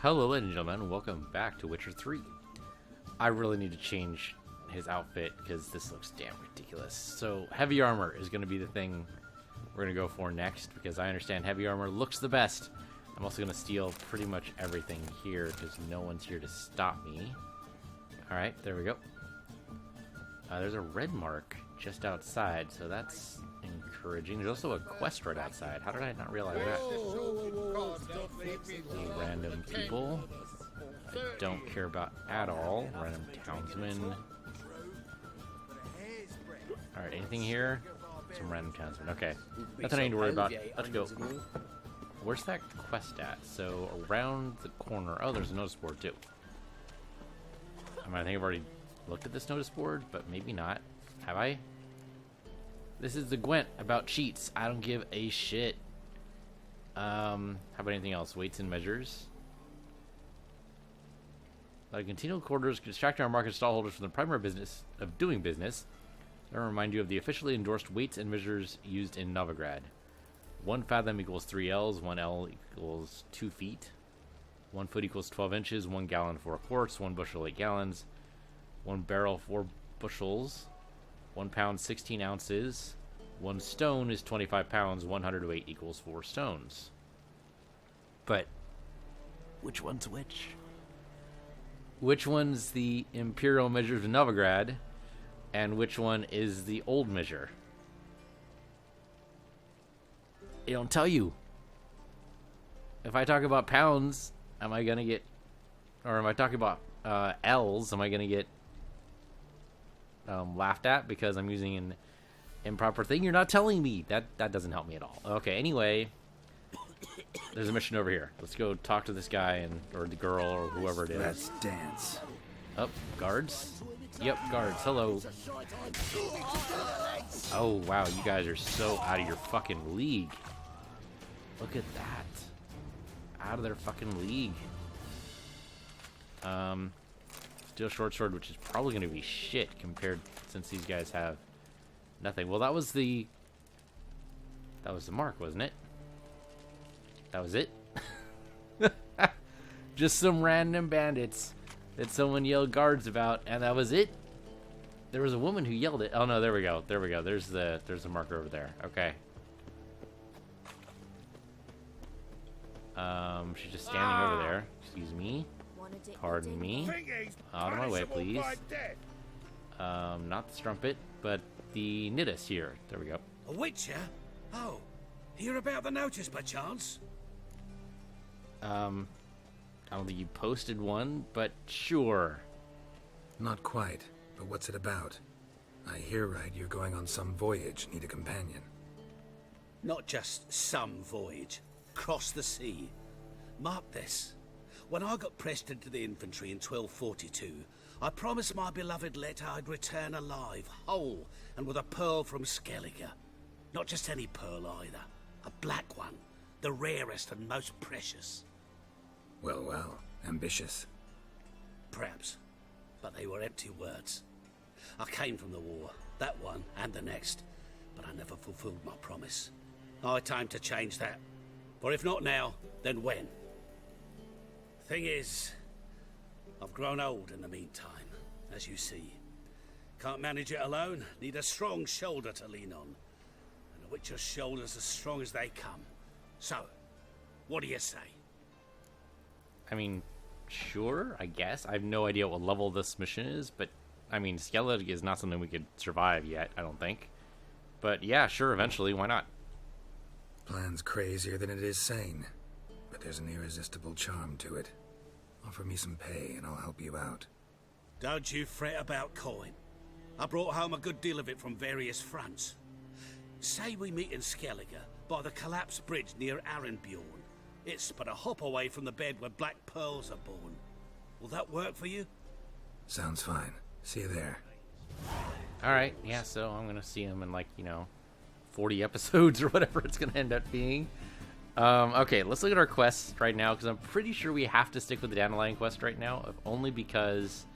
Hello, ladies and gentlemen. Welcome back to Witcher 3. I really need to change his outfit because this looks damn ridiculous. So, heavy armor is going to be the thing we're going to go for next because I understand heavy armor looks the best. I'm also going to steal pretty much everything here because no one's here to stop me. Alright, there we go. There's a red mark just outside, so that's encouraging. There's also a quest right outside. How did I not realize that? Any random people I don't care about at all. Random townsmen. Alright, anything here? Some random townsmen. Okay, nothing I need to worry about. Let's go. Where's that quest at? So, around the corner. Oh, there's a notice board too. I mean, I think I've already looked at this notice board, but maybe not. Have I? This is the Gwent about cheats. I don't give a shit. How about anything else? Weights and measures. Continual quarters distract our market stallholders from the primary business of doing business. I remind you of the officially endorsed weights and measures used in Novigrad. 1 fathom equals 3 L's, 1 L equals 2 feet. 1 foot equals 12 inches, 1 gallon 4 quarts, 1 bushel 8 gallons, 1 barrel 4 bushels, 1 pound 16 ounces, 1 stone is 25 pounds, 100 weight equals 4 stones. But which one's which? Which one's the imperial measures of Novigrad, and which one is the old measure? They don't tell you. If I talk about pounds, am I gonna get, or am I talking about L's? Am I gonna get laughed at because I'm using an improper thing? You're not telling me. That doesn't help me at all. Okay. Anyway, there's a mission over here. Let's go talk to this guy or the girl or whoever it is. Let's dance. Oh, guards. Yep, guards. Hello. Oh wow, you guys are so out of your fucking league. Look at that. Out of their fucking league. Steel short sword, which is probably going to be shit compared since these guys have nothing. Well, that was the mark, wasn't it? That was it. Just some random bandits that someone yelled guards about, and that was it. There was a woman who yelled it. Oh no, there we go. There we go. There's the marker over there. Okay. She's just standing over there. Excuse me. Pardon me. Out of my way, please. Not the strumpet, but the nidus here. There we go. A witcher? Oh, hear about the notice by chance? I don't think you posted one, but sure. Not quite, but what's it about? I hear right you're going on some voyage, need a companion. Not just some voyage. Cross the sea. Mark this. When I got pressed into the infantry in 1242, I promised my beloved Letta I'd return alive, whole, and with a pearl from Skellige. Not just any pearl either. A black one. The rarest and most precious. Well, ambitious. Perhaps. But they were empty words. I came from the war, that one and the next, but I never fulfilled my promise. High time to change that. For if not now, then when? Thing is, I've grown old in the meantime, as you see. Can't manage it alone, need a strong shoulder to lean on. And a witcher's shoulder's as strong as they come. So, what do you say? I mean, sure, I guess. I have no idea what level this mission is, but, I mean, Skellige is not something we could survive yet, I don't think. But, yeah, sure, eventually, why not? Plan's crazier than it is sane, but there's an irresistible charm to it. Offer me some pay and I'll help you out. Don't you fret about coin. I brought home a good deal of it from various fronts. Say we meet in Skellige by the collapsed bridge near Arenbjorn. It's but a hop away from the bed where black pearls are born. Will that work for you? Sounds fine. See you there. Alright, yeah, so I'm gonna see him in, 40 episodes or whatever it's gonna end up being. Okay, let's look at our quests right now, because I'm pretty sure we have to stick with the Dandelion quest right now, if only because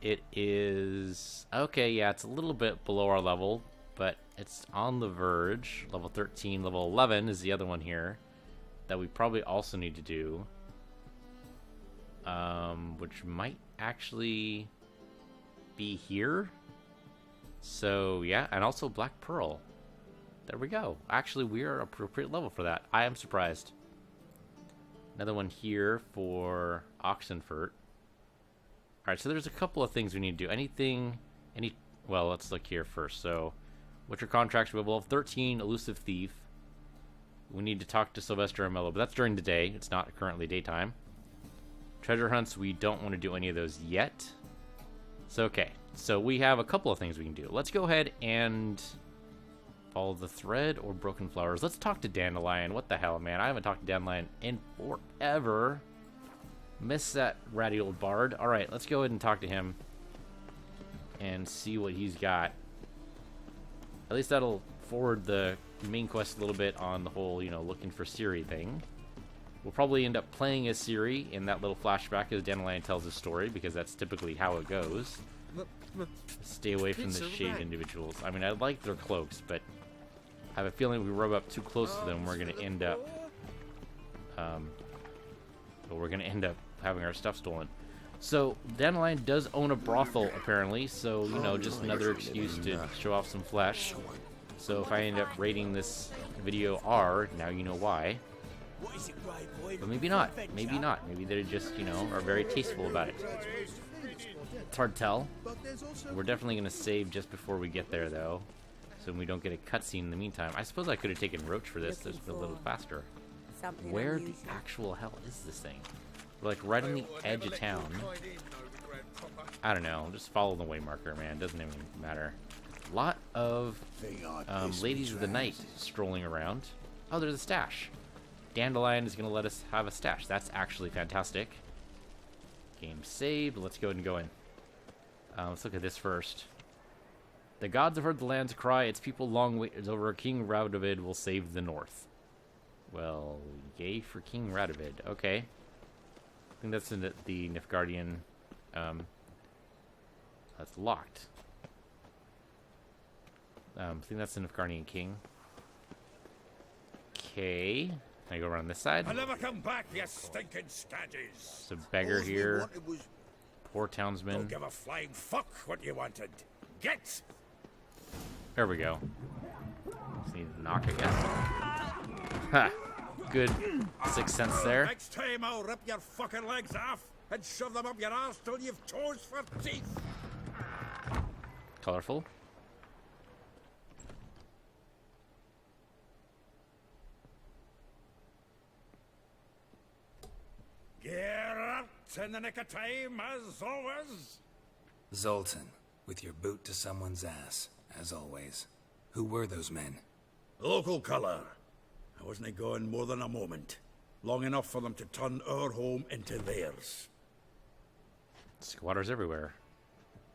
it is... Okay, yeah, it's a little bit below our level, but it's on the verge. Level 13, level 11 is the other one here that we probably also need to do. which might actually be here. So yeah, and also Black Pearl. There we go. Actually, we are appropriate level for that. I am surprised. Another one here for Oxenfurt. Alright, so there's a couple of things we need to do. Well, let's look here first. So, what's your contracts? We have level 13, Elusive Thief. We need to talk to Sylvester and Mello, but that's during the day. It's not currently daytime. Treasure hunts, we don't want to do any of those yet. So, okay. So, we have a couple of things we can do. Let's go ahead and follow the thread or broken flowers. Let's talk to Dandelion. What the hell, man? I haven't talked to Dandelion in forever. Miss that ratty old bard. Alright, let's go ahead and talk to him and see what he's got. At least that'll forward the main quest a little bit on the whole, looking for Ciri thing. We'll probably end up playing as Ciri in that little flashback as Dandelion tells his story, because that's typically how it goes. Stay away from the shaved individuals. I mean, I like their cloaks, but I have a feeling if we rub up too close to them, we're going to end up... having our stuff stolen. So, Dandelion does own a brothel, apparently, so, just another excuse to show off some flesh. So, if I end up rating this video R, now you know why. But maybe not. Maybe not. Maybe they just, are very tasteful about it. It's hard to tell. We're definitely going to save just before we get there, though, so we don't get a cutscene in the meantime. I suppose I could have taken Roach for this. This would a little faster. Where the actual hell is this thing? We're like right on the edge of town. I don't know. Just follow the way marker, man. It doesn't even matter. A lot of ladies of the night strolling around. Oh, there's a stash. Dandelion is going to let us have a stash. That's actually fantastic. Game saved. Let's go ahead and go in. Let's look at this first. The gods have heard the land's cry. Its people long wait over. King Radovid will save the north. Well, yay for King Radovid. Okay. I think that's in the Nilfgaardian. That's locked. I think that's the Nilfgaardian king. Okay. Can I go around this side? I'll never come back, you stinking staggies. It's a beggar here. Poor townsman. Don't give a flying fuck what you wanted. Get! There we go. Just need to knock, I guess. Ha! Good sixth sense there. Next time I'll rip your fucking legs off and shove them up your arse till you've toes for teeth. Colorful. Get out in the nick of time, as always. Zoltan, with your boot to someone's ass, as always. Who were those men? Local colour. I wasn't gone more than a moment. Long enough for them to turn our home into theirs. Squatters everywhere.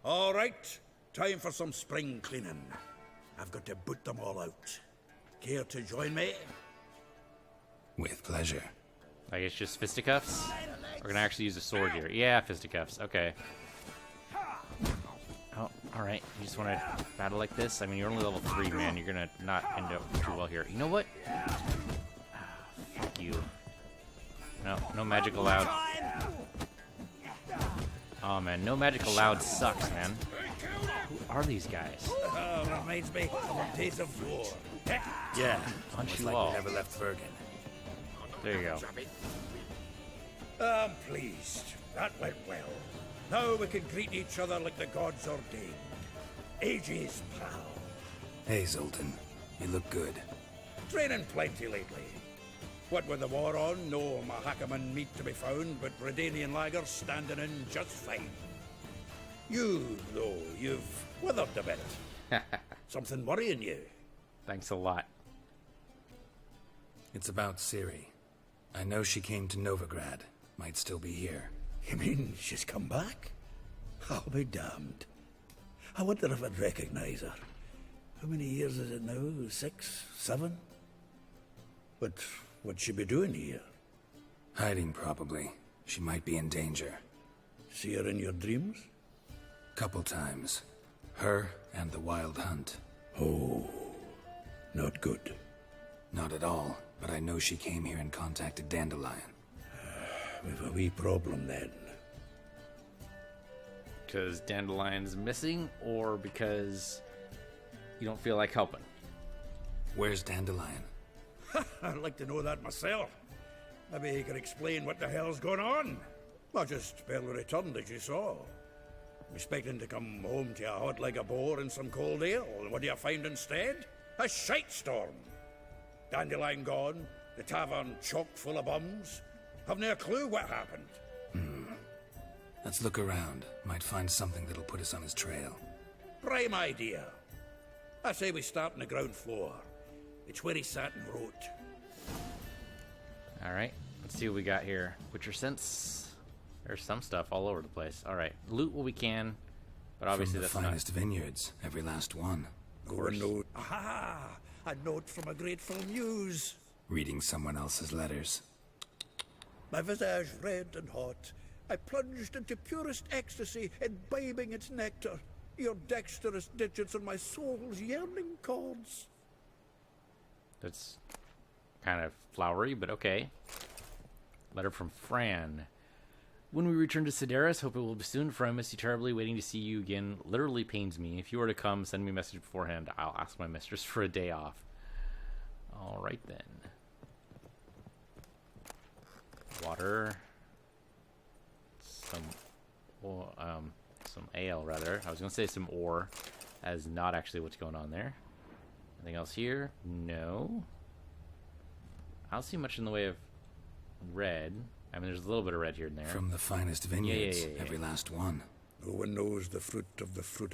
All right, time for some spring cleaning. I've got to boot them all out. Care to join me? With pleasure. I guess just fisticuffs? We're gonna actually use a sword here. Yeah, fisticuffs. Okay. Oh, alright. You just want to battle like this? I mean, you're only level 3, man. You're gonna not end up too well here. You know what? Fuck you. No magic allowed. Oh, man. No magic allowed sucks, man. Who are these guys? Reminds me of a days of war. Yeah, Punch you like all. we never left Bergen. There you go. I'm pleased. That went well. Now we can greet each other like the gods ordained. Ages, pal. Hey, Zoltan. You look good. Training plenty lately. What with the war on, no Mahakaman meat to be found, but Redanian lagers standing in just fine. You, though, you've withered a bit. Something worrying you? Thanks a lot. It's about Ciri. I know she came to Novigrad. Might still be here. You mean she's come back? I'll be damned. I wonder if I'd recognize her. How many years is it now? 6, 7? But what'd she be doing here? Hiding, probably. She might be in danger. See her in your dreams? Couple times. Her and the Wild Hunt. Oh, not good. Not at all, but I know she came here and contacted Dandelion. We've a wee problem then. Because Dandelion's missing, or because you don't feel like helping? Where's Dandelion? I'd like to know that myself. Maybe he could explain what the hell's going on. I just barely returned, as you saw. Expecting to come home to a hot like a boar and some cold ale. What do you find instead? A shite storm. Dandelion gone, the tavern chock full of bums. Haven't a clue what happened. Let's look around. Might find something that'll put us on his trail. Prime idea. I say we start on the ground floor. It's where he sat and wrote. Alright, let's see what we got here. Witcher sense. There's some stuff all over the place. Alright, loot what we can, but obviously From the that's finest vineyards, every last one. Or a note. Aha! A note from a grateful muse. Reading someone else's letters. My visage red and hot, I plunged into purest ecstasy, imbibing its nectar. Your dexterous digits on my soul's yearning chords. That's kind of flowery, but okay. Letter from Fran. When we return to Sedaris, hope it will be soon, for I miss you terribly. Waiting to see you again literally pains me. If you were to come, send me a message beforehand. I'll ask my mistress for a day off. Alright then. Water. Some ale, rather. I was going to say some ore. That is not actually what's going on there. Anything else here? No. I don't see much in the way of red. I mean, there's a little bit of red here and there. From the finest vineyards, Yeah. every last one. No one knows the fruit of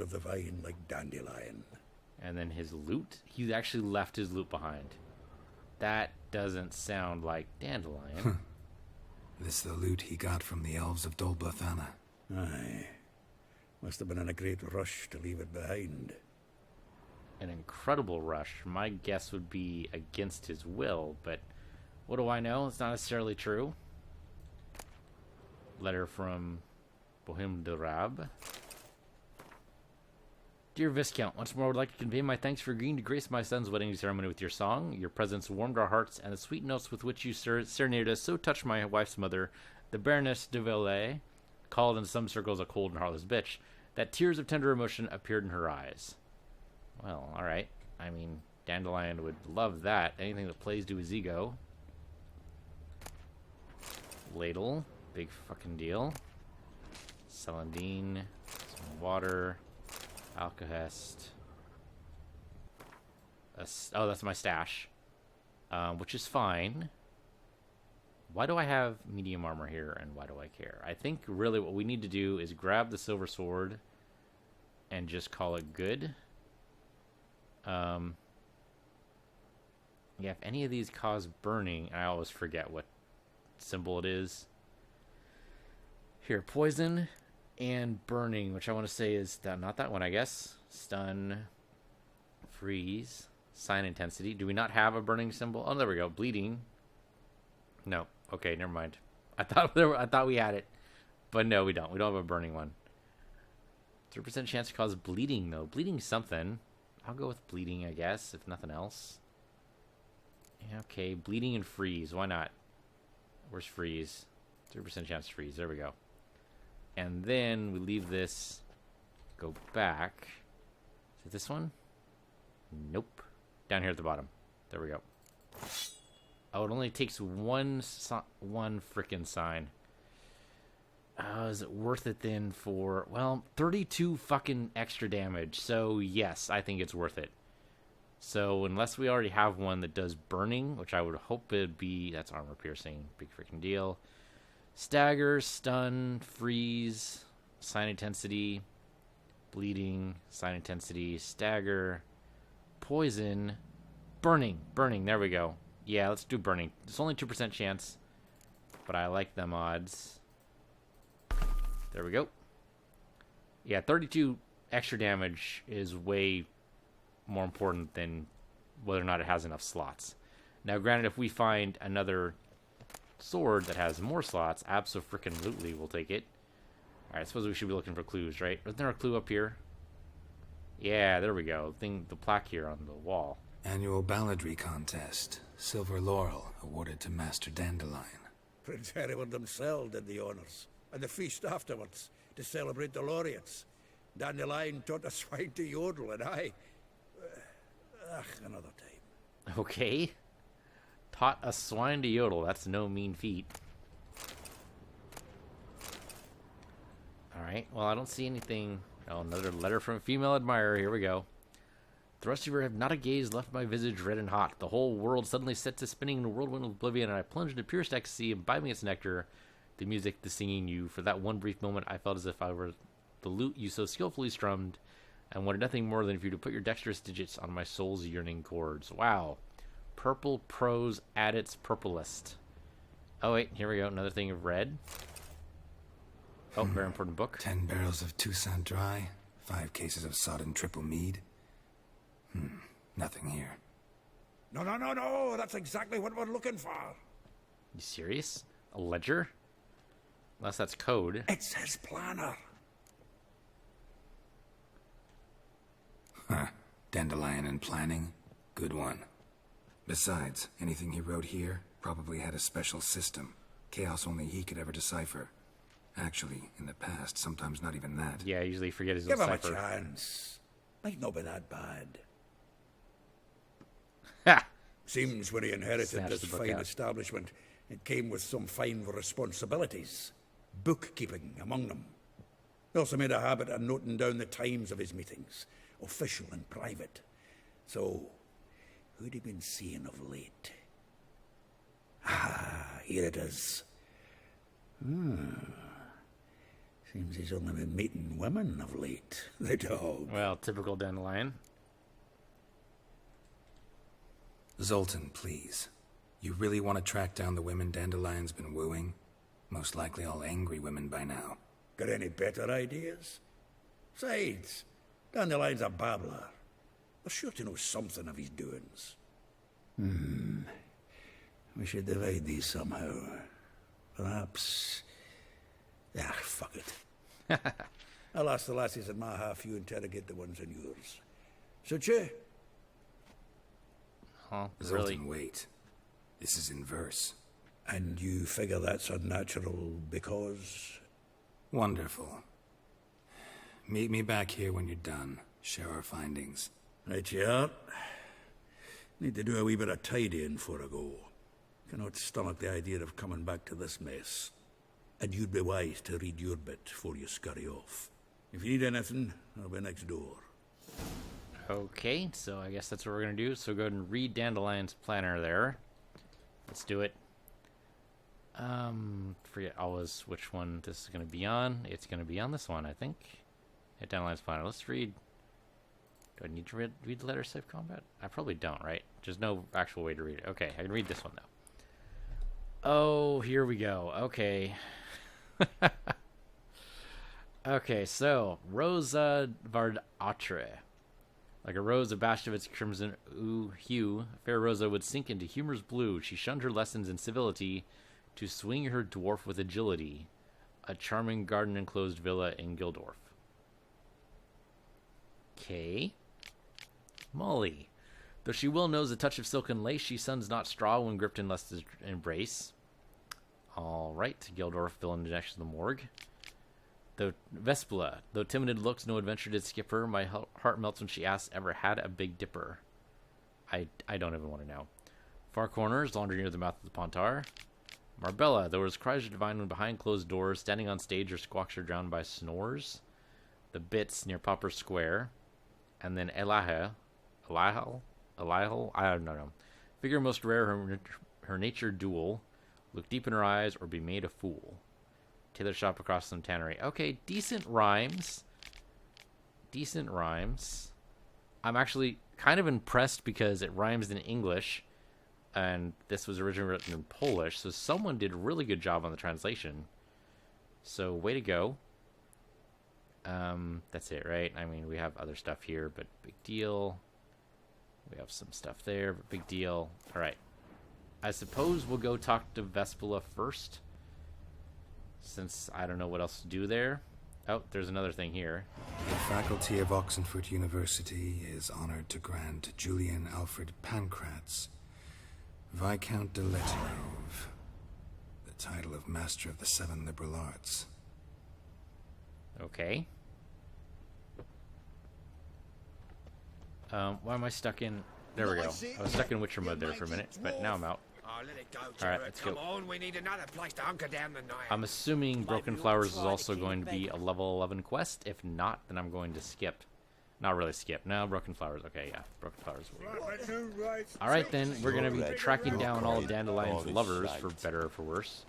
the vine like Dandelion. And then his loot? He actually left his loot behind. That doesn't sound like Dandelion. This the loot he got from the elves of Dol Blathanna. Aye. Must have been in a great rush to leave it behind. An incredible rush. My guess would be against his will, but what do I know? It's not necessarily true. Letter from Bohem de Rab. Dear Viscount, once more I would like to convey my thanks for agreeing to grace my son's wedding ceremony with your song. Your presence warmed our hearts, and the sweet notes with which you serenaded us so touched my wife's mother, the Baroness de Villers, called in some circles a cold and heartless bitch, that tears of tender emotion appeared in her eyes. Well, alright. I mean, Dandelion would love that. Anything that plays to his ego. Ladle. Big fucking deal. Celandine. Some water. Alkahest. Oh, that's my stash. Which is fine. Why do I have medium armor here, and why do I care? I think really what we need to do is grab the silver sword and just call it good. Yeah, if any of these cause burning, I always forget what symbol it is. Here, poison and burning, which I want to say is that, not that one, I guess. Stun, freeze, sign intensity. Do we not have a burning symbol? Oh, there we go. Bleeding. No. Okay, never mind. I thought we had it, but no, we don't. We don't have a burning one. 3% chance to cause bleeding, though. Bleeding something. I'll go with bleeding, I guess, if nothing else. Yeah, okay, bleeding and freeze. Why not? Where's freeze? 3% chance to freeze. There we go. And then we leave this. Go back. Is it this one? Nope. Down here at the bottom. There we go. Oh, it only takes one frickin' sign. Is it worth it then for, well, 32 fucking extra damage. So, yes, I think it's worth it. So, unless we already have one that does burning, which I would hope it'd be, that's armor piercing. Big freaking deal. Stagger, stun, freeze, sign intensity, bleeding, sign intensity, stagger, poison, burning. There we go. Yeah, let's do burning. It's only 2% chance, but I like them odds. There we go. Yeah, 32 extra damage is way more important than whether or not it has enough slots. Now, granted, if we find another sword that has more slots, abso-frickin-lutely we'll take it. Alright, I suppose we should be looking for clues, right? Isn't there a clue up here? Yeah, there we go. The plaque here on the wall. Annual balladry contest. Silver laurel awarded to Master Dandelion. Prince Hereward himself did the honours, and the feast afterwards, to celebrate the laureates. Dandelion taught a swine to yodel, and another time. Okay. Taught a swine to yodel. That's no mean feat. Alright, well, I don't see anything. Oh, another letter from a female admirer. Here we go. The rest of her have not a gaze left my visage red and hot. The whole world suddenly set to spinning in a whirlwind of oblivion, and I plunged into purest ecstasy, imbibing its nectar, the music, the singing you. For that one brief moment, I felt as if I were the lute you so skillfully strummed, and wanted nothing more than for you to put your dexterous digits on my soul's yearning chords. Wow. Purple prose at its purplest. Oh, wait, here we go. Another thing of red. Oh, very important book. 10 barrels of Toussaint Dry, 5 cases of sodden triple mead. Nothing here. No, that's exactly what we're looking for. You serious? A ledger? Unless that's code. It's his planner. Huh. Dandelion and planning. Good one. Besides, anything he wrote here probably had a special system. Chaos only he could ever decipher. Actually, in the past, sometimes not even that. Yeah, I usually forget his Give own him cipher. a chance. Might not be that bad. Ha! Seems when he inherited Snatched this the book fine out. establishment, it came with some fine responsibilities. Bookkeeping among them. He also made a habit of noting down the times of his meetings, official and private. So, who'd he been seeing of late? Here it is. Seems he's only been meeting women of late. The dog. Well, typical Dandelion. Zoltan, please. You really want to track down the women Dandelion's been wooing? Most likely all angry women by now. Got any better ideas? Besides, Dandelion's a babbler. We're sure to know something of his doings. We should divide these somehow. Perhaps... fuck it. I'll ask the lassies in my half, you interrogate the ones in yours. Suit you? Huh? Really? Zoltan, wait. This is in verse. And you figure that's unnatural because... Wonderful. Meet me back here when you're done. Share our findings. Right you are. Need to do a wee bit of tidying before I go. Cannot stomach the idea of coming back to this mess. And you'd be wise to read your bit before you scurry off. If you need anything, I'll be next door. Okay, so I guess that's what we're going to do. So go ahead and read Dandelion's planner there. Let's do it. Forget always which one this is going to be on. It's going to be on this one, I think. Hit Dandelion's planner. Let's read. Do I need to read the letter safe combat? I probably don't, right? There's no actual way to read it. Okay, I can read this one, though. Oh, here we go. Okay. Okay, so Rosa Vardatre. Like a rose abashed of its crimson hue, fair Rosa would sink into humor's blue. She shunned her lessons in civility to swing her dwarf with agility. A charming garden-enclosed villa in Gildorf. Okay. Molly. Though she well knows a touch of silken lace, she suns not straw when gripped in lust's embrace. All right, Gildorf, villain next to the morgue. Though Vespula, though timid looks, no adventure did skip her. My heart melts when she asks, ever had a Big Dipper? I don't even want to know. Far corners, laundry near the mouth of the Pontar. Marbella, though his cries are divine when behind closed doors, standing on stage, her squawks are drowned by snores. The Bits near Popper Square. And then Elihel, I don't know. Figure most rare, her nature dual. Look deep in her eyes or be made a fool. Tailor shop across some tannery. Okay, decent rhymes. Decent rhymes. I'm actually kind of impressed because it rhymes in English. And this was originally written in Polish. So someone did a really good job on the translation. So, way to go. That's it, right? I mean, we have other stuff here, but big deal. We have some stuff there, but big deal. All right. I suppose we'll go talk to Vespula first. Since I don't know what else to do there. Oh, there's another thing here. The faculty of Oxenford University is honored to grant Julian Alfred Pancratz, Viscount de Letterove, the title of Master of the Seven Liberal Arts. Okay. Why am I stuck in... There we go. I was stuck in Witcher mode there for a minute, but now I'm out. Oh, let it go, Alright, Jared. let's Come go. on, we need another place to hunker down the night. I'm assuming Broken Flowers is also going to be a level 11 quest. If not, then I'm going to skip. Not really skip. No, Broken Flowers. Okay, yeah. Broken Flowers. Alright then, we're going to be tracking down all of Dandelion's lovers, for better or for worse.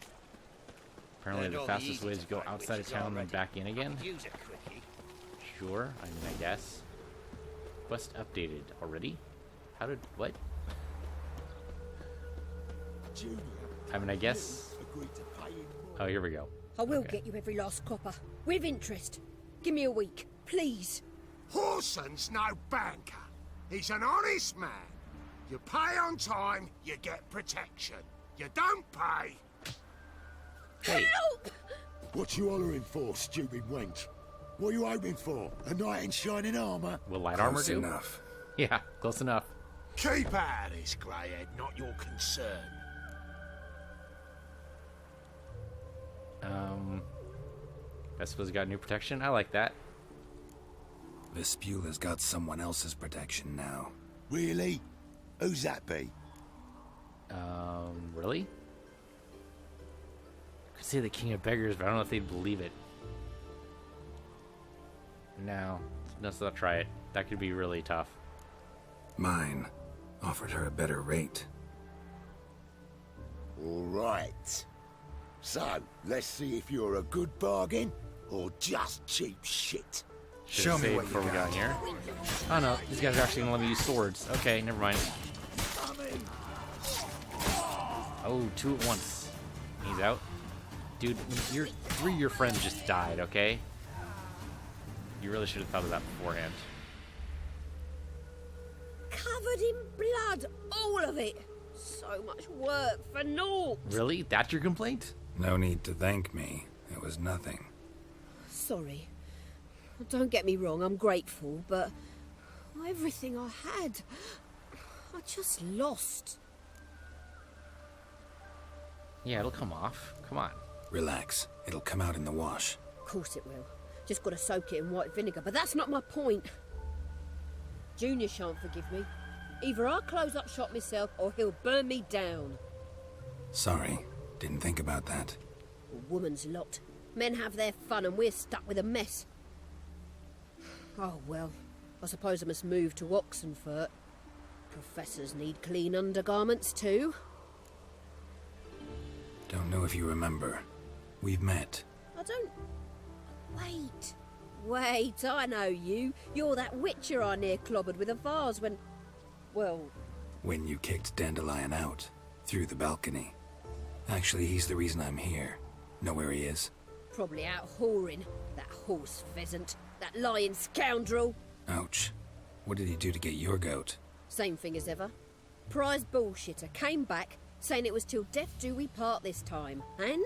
Apparently the fastest way is to go outside of town and back in again. Use a quickie. Sure, I mean, I guess. Quest updated already? How did... what? I mean, I guess... Oh, here we go. I will get you every last copper. With interest. Give me a week, please. Horson's no banker. He's an honest man. You pay on time, you get protection. You don't pay... Hey, Help! What you hollering for, stupid wench? What you hoping for? A knight in shining armour? will light armor Close do? enough. Yeah, close enough. Keep out of this, Greyhead, not your concern. Vespa's got new protection. I like that. Vespula's got someone else's protection now. Really? Who's that be? Really? I could say the King of Beggars, but I don't know if they'd believe it. No, let's not try it. That could be really tough. Mine offered her a better rate. All right. So, let's see if you're a good bargain or just cheap shit. Should Show have me saved what before you we got got. in here. Oh no, these guys are actually gonna let me use swords. Okay, never mind. Oh, two at once. He's out. Dude, three of your friends just died, okay? You really should have thought of that beforehand. Covered in blood, all of it. So much work for naught. Really? That's your complaint? No need to thank me. It was nothing. Sorry. Don't get me wrong, I'm grateful, but everything I had, I just lost. Yeah, it'll come off. Come on. Relax. It'll come out in the wash. Of course it will. Just gotta soak it in white vinegar, but that's not my point. Junior shan't forgive me. Either I'll close up shop myself or he'll burn me down. Sorry. Didn't think about that. A woman's lot. Men have their fun and we're stuck with a mess. Oh well, I suppose I must move to Oxenfurt. Professors need clean undergarments too. Don't know if you remember. We've met. I don't... Wait, I know you. You're that witcher I near clobbered with a vase when... Well, When you kicked Dandelion out. Through the balcony. Actually, he's the reason I'm here. Know where he is? probably out whoring. That horse pheasant. That lying scoundrel. Ouch. What did he do to get your goat? Same thing as ever. Prize bullshitter came back, saying it was till death do we part this time. And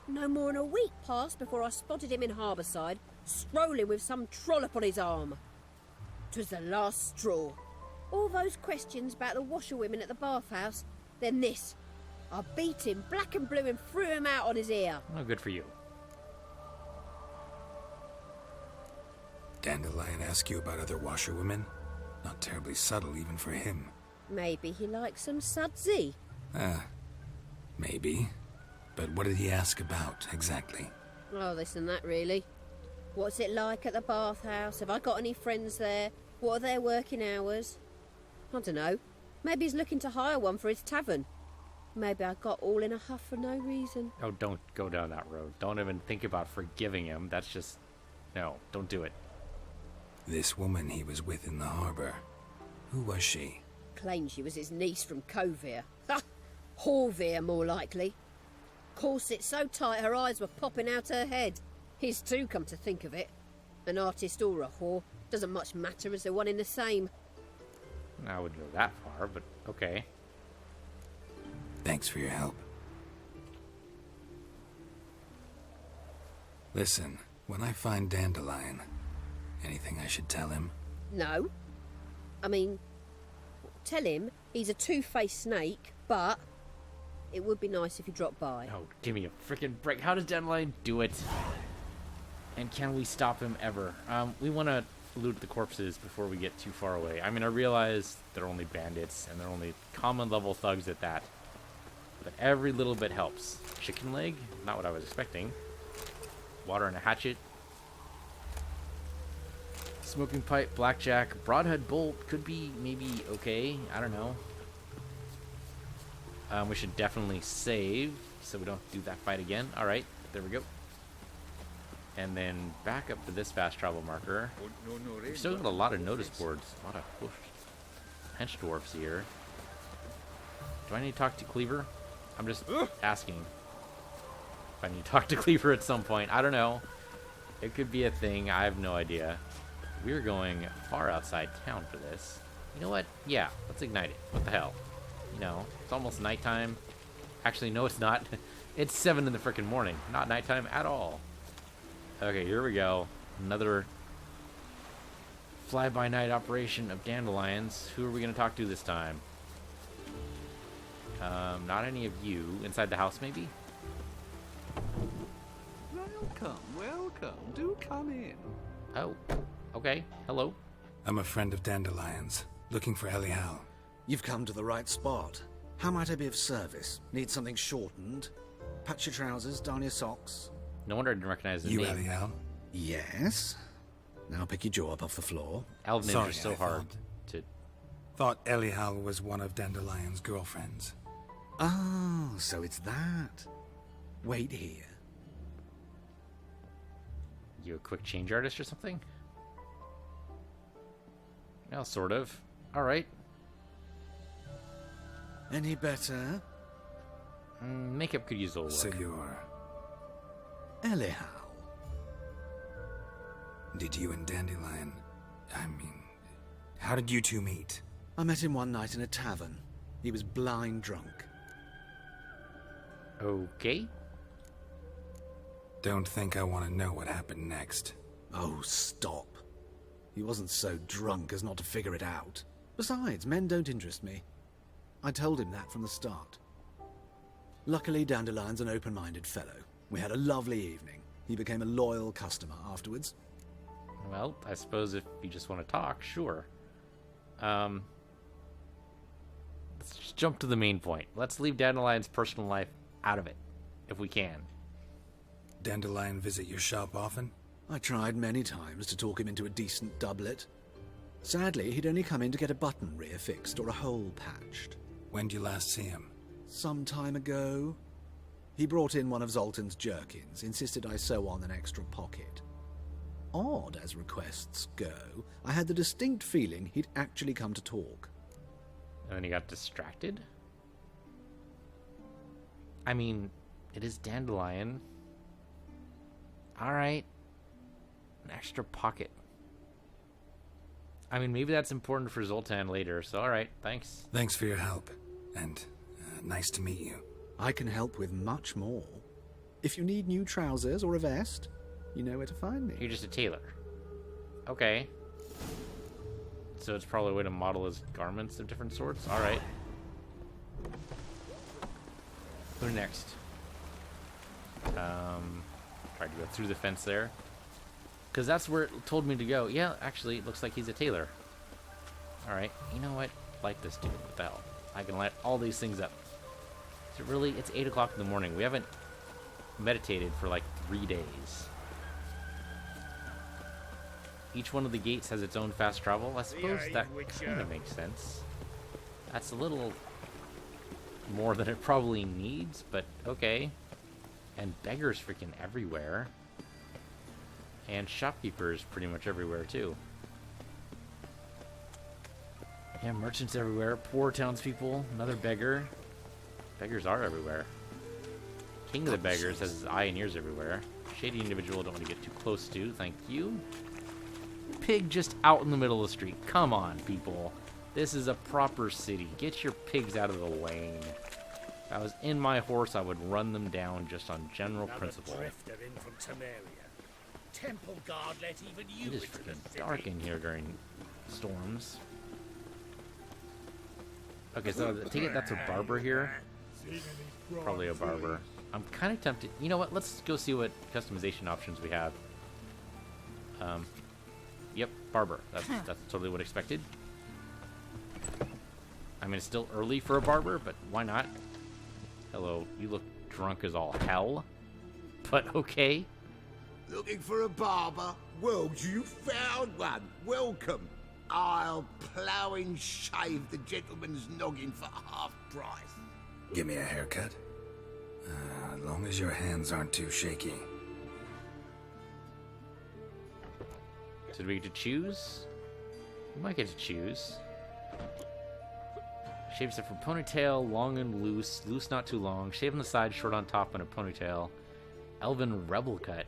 no more than a week passed before I spotted him in Harbourside, strolling with some trollop on his arm. 'Twas the last straw. All those questions about the washerwomen at the bathhouse, then this. I beat him black and blue and threw him out on his ear. Oh, good for you. Dandelion ask you about other washerwomen? Not terribly subtle even for him. Maybe he likes some sudsy. Maybe. But what did he ask about, exactly? Oh, this and that, really. What's it like at the bathhouse? Have I got any friends there? What are their working hours? I don't know. Maybe he's looking to hire one for his tavern. Maybe I got all in a huff for no reason. Oh, don't go down that road. Don't even think about forgiving him. That's just... No, don't do it. This woman he was with in the harbor. Who was she? Claimed she was his niece from Kovir. Ha! Horvir, more likely. Corset so tight her eyes were popping out her head. His too, come to think of it. An artist or a whore. Doesn't much matter as they're one in the same. I wouldn't go that far, but okay. Thanks for your help. Listen, when I find Dandelion, anything I should tell him? No. I mean, tell him he's a two-faced snake, but it would be nice if you dropped by. Oh, give me a freaking break. How does Dandelion do it? And can we stop him ever? We want to loot the corpses before we get too far away. I mean, I realize they're only bandits, and they're only common-level thugs at that. But every little bit helps. Chicken leg? Not what I was expecting. Water and a hatchet. Smoking pipe, blackjack, broadhead bolt could be maybe okay. I don't know. We should definitely save so we don't do that fight again. Alright, there we go. And then back up to this fast travel marker. We've still got a lot of notice boards. A lot of hench dwarfs here. Do I need to talk to Cleaver? I'm just asking if I need to talk to Cleaver at some point. I don't know. It could be a thing. I have no idea. We're going far outside town for this. You know what? Yeah, let's ignite it. What the hell? You know, it's almost nighttime. Actually, no, it's not. It's 7 in the frickin' morning. Not nighttime at all. Okay, here we go. Another fly-by-night operation of dandelions. Who are we going to talk to this time? Not any of you. Inside the house, maybe? Welcome, welcome. Do come in. Oh, okay. Hello. I'm a friend of Dandelion's, looking for Elial. You've come to the right spot. How might I be of service? Need something shortened? Patch your trousers, darn your socks. No wonder I didn't recognize the You, name. Elial? Yes? Now pick your jaw up off the floor. Elven names Sorry, are so I hard to... Thought Elial was one of Dandelion's girlfriends. Oh, so it's that. Wait here. You a quick change artist or something? Well, sort of. Alright. Any better? Makeup could use a little So work. you're... Elial. Did you and Dandelion... I mean... How did you two meet? I met him one night in a tavern. He was blind drunk. Okay. Don't think I want to know what happened next. Oh, stop. He wasn't so drunk as not to figure it out. Besides, men don't interest me. I told him that from the start. Luckily, Dandelion's an open-minded fellow. We had a lovely evening. He became a loyal customer afterwards. Well, I suppose if you just want to talk, sure. Let's just jump to the main point. Let's leave Dandelion's personal life out of it, if we can. Dandelion visit your shop often? I tried many times to talk him into a decent doublet. Sadly, he'd only come in to get a button rear fixed or a hole patched. When did you last see him? Some time ago. He brought in one of Zoltan's jerkins, insisted I sew on an extra pocket. Odd as requests go, I had the distinct feeling he'd actually come to talk. And then he got distracted? I mean, it is Dandelion. Alright. An extra pocket. I mean, maybe that's important for Zoltan later, so alright, thanks. Thanks for your help. And nice to meet you. I can help with much more. If you need new trousers or a vest, you know where to find me. You're just a tailor. Okay. So it's probably a way to model his garments of different sorts? Alright. Who next? Tried to go through the fence there. Because that's where it told me to go. Yeah, actually, it looks like he's a tailor. Alright, you know what? Light this dude. What the hell? I can light all these things up. Is it really? It's 8 o'clock in the morning. We haven't meditated for like 3 days. Each one of the gates has its own fast travel. I suppose that kind of makes sense. That's a little more than it probably needs, but okay. And beggars freaking everywhere. And shopkeepers pretty much everywhere, too. Yeah, merchants everywhere. Poor townspeople. Another beggar. Beggars are everywhere. King of the beggars has his eye and ears everywhere. Shady individual don't want to get too close to. Thank you. Pig just out in the middle of the street. Come on, people. This is a proper city. Get your pigs out of the lane. If I was in my horse, I would run them down just on general principle. Drifter in from Temeria. Temple guard let even you It is into the freaking city. dark in here during storms. Okay, so I take it that's a barber here. Probably a barber. I'm kind of tempted. You know what? Let's go see what customization options we have. Yep, barber. That's totally what expected. I mean, it's still early for a barber, but why not? Hello, you look drunk as all hell. But okay. Looking for a barber? Well, you found one. Welcome. I'll plough and shave the gentleman's noggin for half price. Give me a haircut. As long as your hands aren't too shaky. So do we get to choose? We might get to choose. Shave stuff from ponytail, long and loose, loose not too long, shave on the side, short on top, and a ponytail. Elven rebel cut.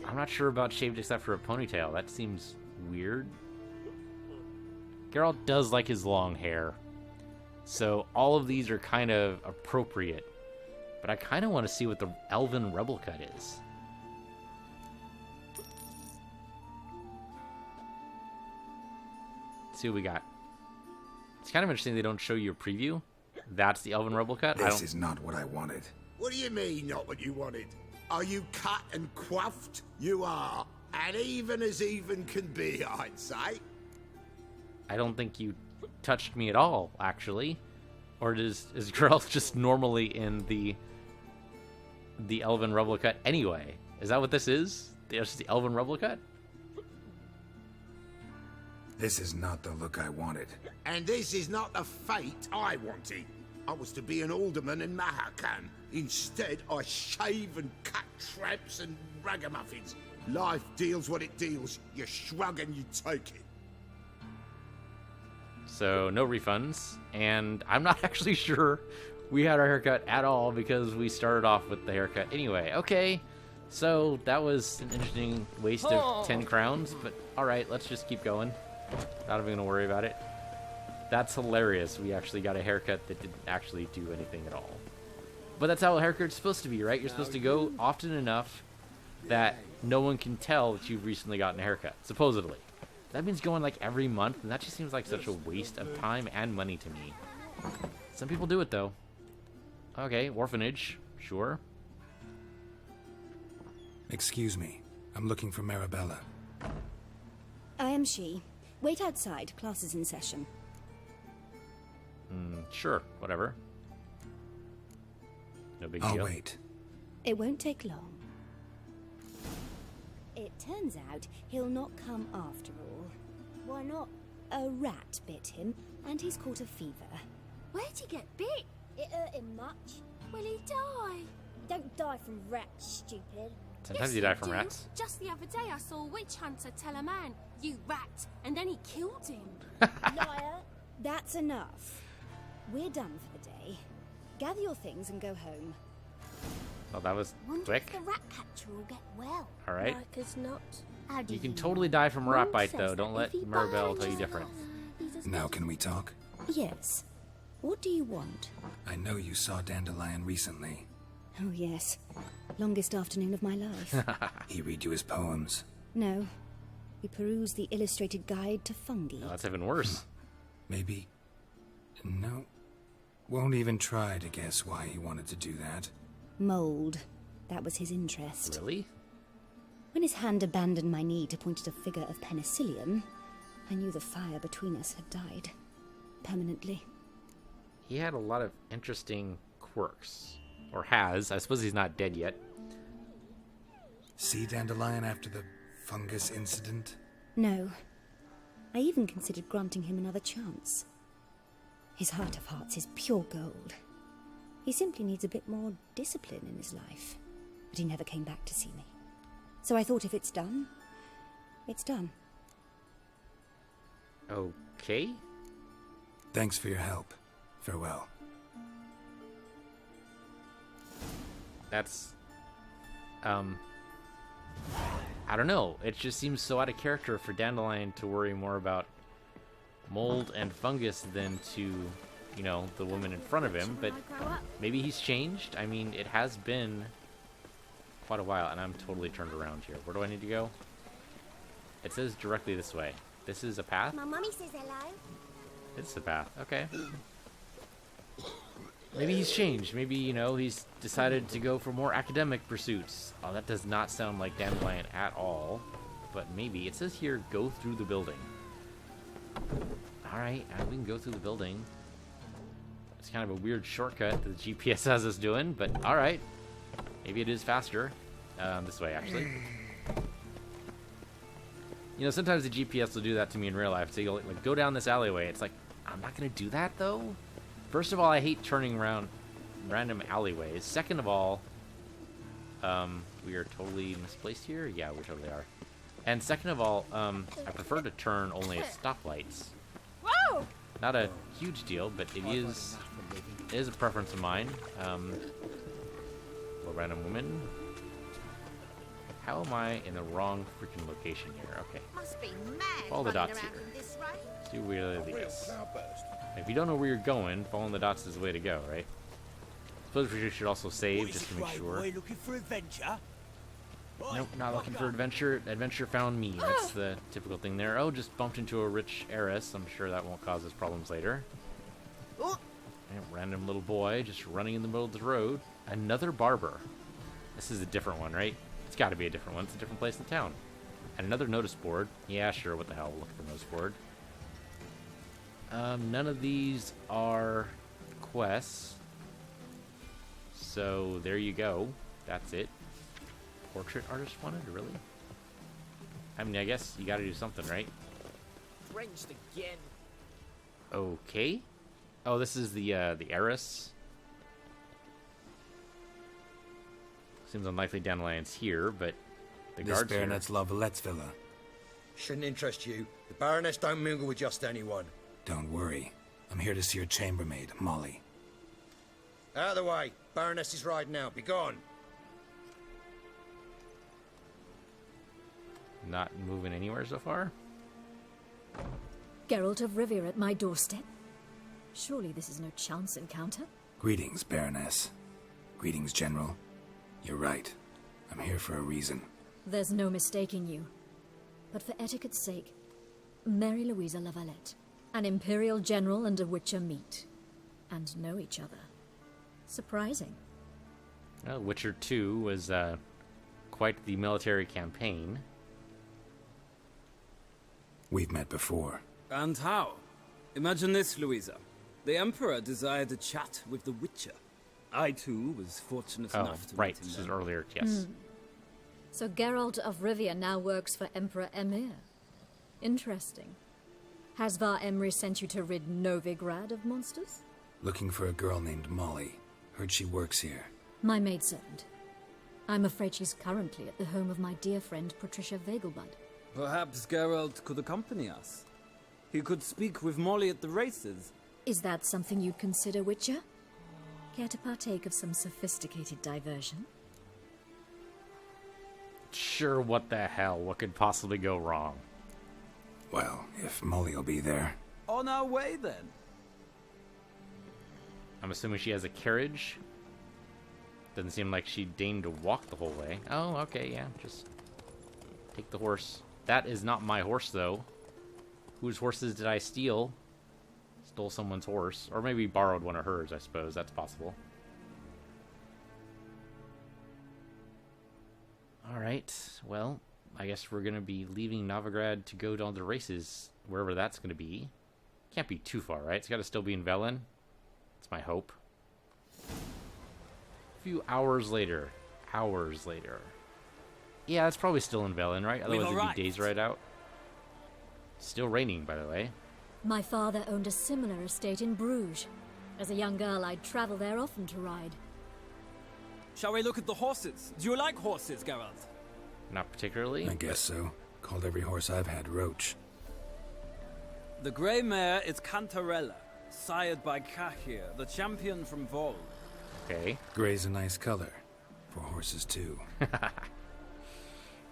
I'm not sure about shaved except for a ponytail. That seems weird. Geralt does like his long hair. So all of these are kind of appropriate. But I kind of want to see what the Elven rebel cut is. Let's see what we got. It's kind of interesting they don't show you a preview. That's the Elven rebel cut. This is not what I wanted. What do you mean, not what you wanted? Are you cut and coiffed? You are. And even as even can be, I'd say. I don't think you touched me at all, actually. Or is Geralt just normally in the Elven rebel cut anyway? Is that what this is? Just the Elven rebel cut? This is not the look I wanted. And this is not the fate I wanted. I was to be an alderman in Mahakam. Instead, I shave and cut tramps and ragamuffins. Life deals what it deals. You shrug and you take it. So, no refunds. And I'm not actually sure we had our haircut at all because we started off with the haircut anyway. Okay, so that was an interesting waste of 10 crowns. But alright, let's just keep going. Not even going to worry about it. That's hilarious. We actually got a haircut that didn't actually do anything at all. But that's how a haircut's supposed to be, right? You're supposed to go often enough that no one can tell that you've recently gotten a haircut, supposedly. That means going like every month, and that just seems like such a waste of time and money to me. Some people do it, though. Okay, orphanage. Sure. Excuse me. I'm looking for Marabella. I am she. Wait outside. Class is in session. Sure, whatever. No big deal. I'll wait. It won't take long. It turns out he'll not come after all. Why not? A rat bit him, and he's caught a fever. Where'd he get bit? It hurt him much. Will he die? Don't die from rats, stupid. Sometimes Yes, you die from do. rats. Just the other day I saw a witch hunter tell a man, "You rat," and then he killed him. Liar. That's enough. We're done for the day. Gather your things and go home. Oh, that was Wonder quick. if the rat catcher will get well. Alright. Like as not. How do You can know? totally die from a rat Mum bite, says though. that Don't let if he Maribel bites tell you a different. he does Now not- can we talk? Yes. What do you want? I know you saw Dandelion recently. Oh, yes. Longest afternoon of my life. He read you his poems. No. We perused the illustrated guide to fungi. Oh, that's even worse. Maybe... No. Won't even try to guess why he wanted to do that. Mold. That was his interest. Really? When his hand abandoned my knee to point at a figure of penicillium, I knew the fire between us had died. Permanently. He had a lot of interesting quirks. Or has. I suppose he's not dead yet. See Dandelion after the fungus incident? No. I even considered granting him another chance. His heart of hearts is pure gold. He simply needs a bit more discipline in his life. But he never came back to see me. So I thought if it's done, it's done. Okay. Thanks for your help. Farewell. That's... I don't know. It just seems so out of character for Dandelion to worry more about mold and fungus than to, you know, the woman in front of him. But maybe he's changed. I mean, it has been quite a while, and I'm totally turned around here. Where do I need to go? It says directly this way. This is a path? My mummy says hello. It's the path. Okay. Maybe he's changed. Maybe, you know, he's decided to go for more academic pursuits. Oh, that does not sound like Dandelion at all. But maybe. It says here, go through the building. Alright, we can go through the building. It's kind of a weird shortcut that the GPS has us doing, but alright. Maybe it is faster. This way, actually. You know, sometimes the GPS will do that to me in real life. So you'll like go down this alleyway. It's like, I'm not going to do that, though. First of all, I hate turning around random alleyways. Second of all, we are totally misplaced here. Yeah, we totally are. And second of all, I prefer to turn only at stoplights. Whoa! Not a huge deal, but it is a preference of mine. A random woman. How am I in the wrong freaking location here? Okay. Must be mad. Follow the dots here. See where they lead us. If you don't know where you're going, following the dots is the way to go, right? Suppose we should also save just to make sure. Looking for adventure? Nope, not looking for adventure. Adventure found me. That's the typical thing there. Oh, just bumped into a rich heiress. I'm sure that won't cause us problems later. And random little boy just running in the middle of the road. Another barber. This is a different one, right? It's got to be a different one. It's a different place in town. And another notice board. Yeah, sure. What the hell? Look for notice board. None of these are quests. So there you go. That's it. Portrait artist wanted? Really? I mean, I guess you got to do something, right? Drenched again. Okay. Oh, this is the heiress. Seems unlikely Dandelion's here, but the This guards Baronet's Lavalettes villa. Shouldn't interest you. The Baroness don't mingle with just anyone. Don't worry. I'm here to see your chambermaid, Molly. Out of the way. Baroness is riding out. Be gone. Not moving anywhere so far. Geralt of Rivia at my doorstep? Surely this is no chance encounter? Greetings, Baroness. Greetings, General. You're right. I'm here for a reason. There's no mistaking you. But for etiquette's sake, Mary Louisa Lavalette, an Imperial General and a Witcher meet, and know each other. Surprising. Well, Witcher 2 was quite the military campaign. We've met before. And how? Imagine this, Louisa. The Emperor desired a chat with the Witcher. I, too, was fortunate enough to right. meet him This is then. earlier, yes. So Geralt of Rivia now works for Emperor Emir. Interesting. Has Var Emry sent you to rid Novigrad of monsters? Looking for a girl named Molly. Heard she works here. My maidservant. I'm afraid she's currently at the home of my dear friend Patricia Vegelbud. Perhaps Geralt could accompany us. He could speak with Molly at the races. Is that something you'd consider, Witcher? Care to partake of some sophisticated diversion? Sure, what the hell? What could possibly go wrong? Well, if Molly'll be there. On our way, then. I'm assuming she has a carriage. Doesn't seem like she deigned to walk the whole way. Oh, okay, yeah. Just take the horse. That is not my horse, though. Whose horses did I steal? Stole someone's horse. Or maybe borrowed one of hers, I suppose. That's possible. Alright, well, I guess we're going to be leaving Novigrad to go down the races, wherever that's going to be. Can't be too far, right? It's got to still be in Velen. That's my hope. A few hours later. Yeah, it's probably still in Velen, right? Otherwise it'd be days right out. Still raining, by the way. My father owned a similar estate in Bruges. As a young girl, I'd travel there often to ride. Shall we look at the horses? Do you like horses, Geralt? Not particularly. I guess so. Called every horse I've had Roach. The grey mare is Cantarella, sired by Cahir, the champion from Vol. Okay. Gray's a nice color. For horses, too.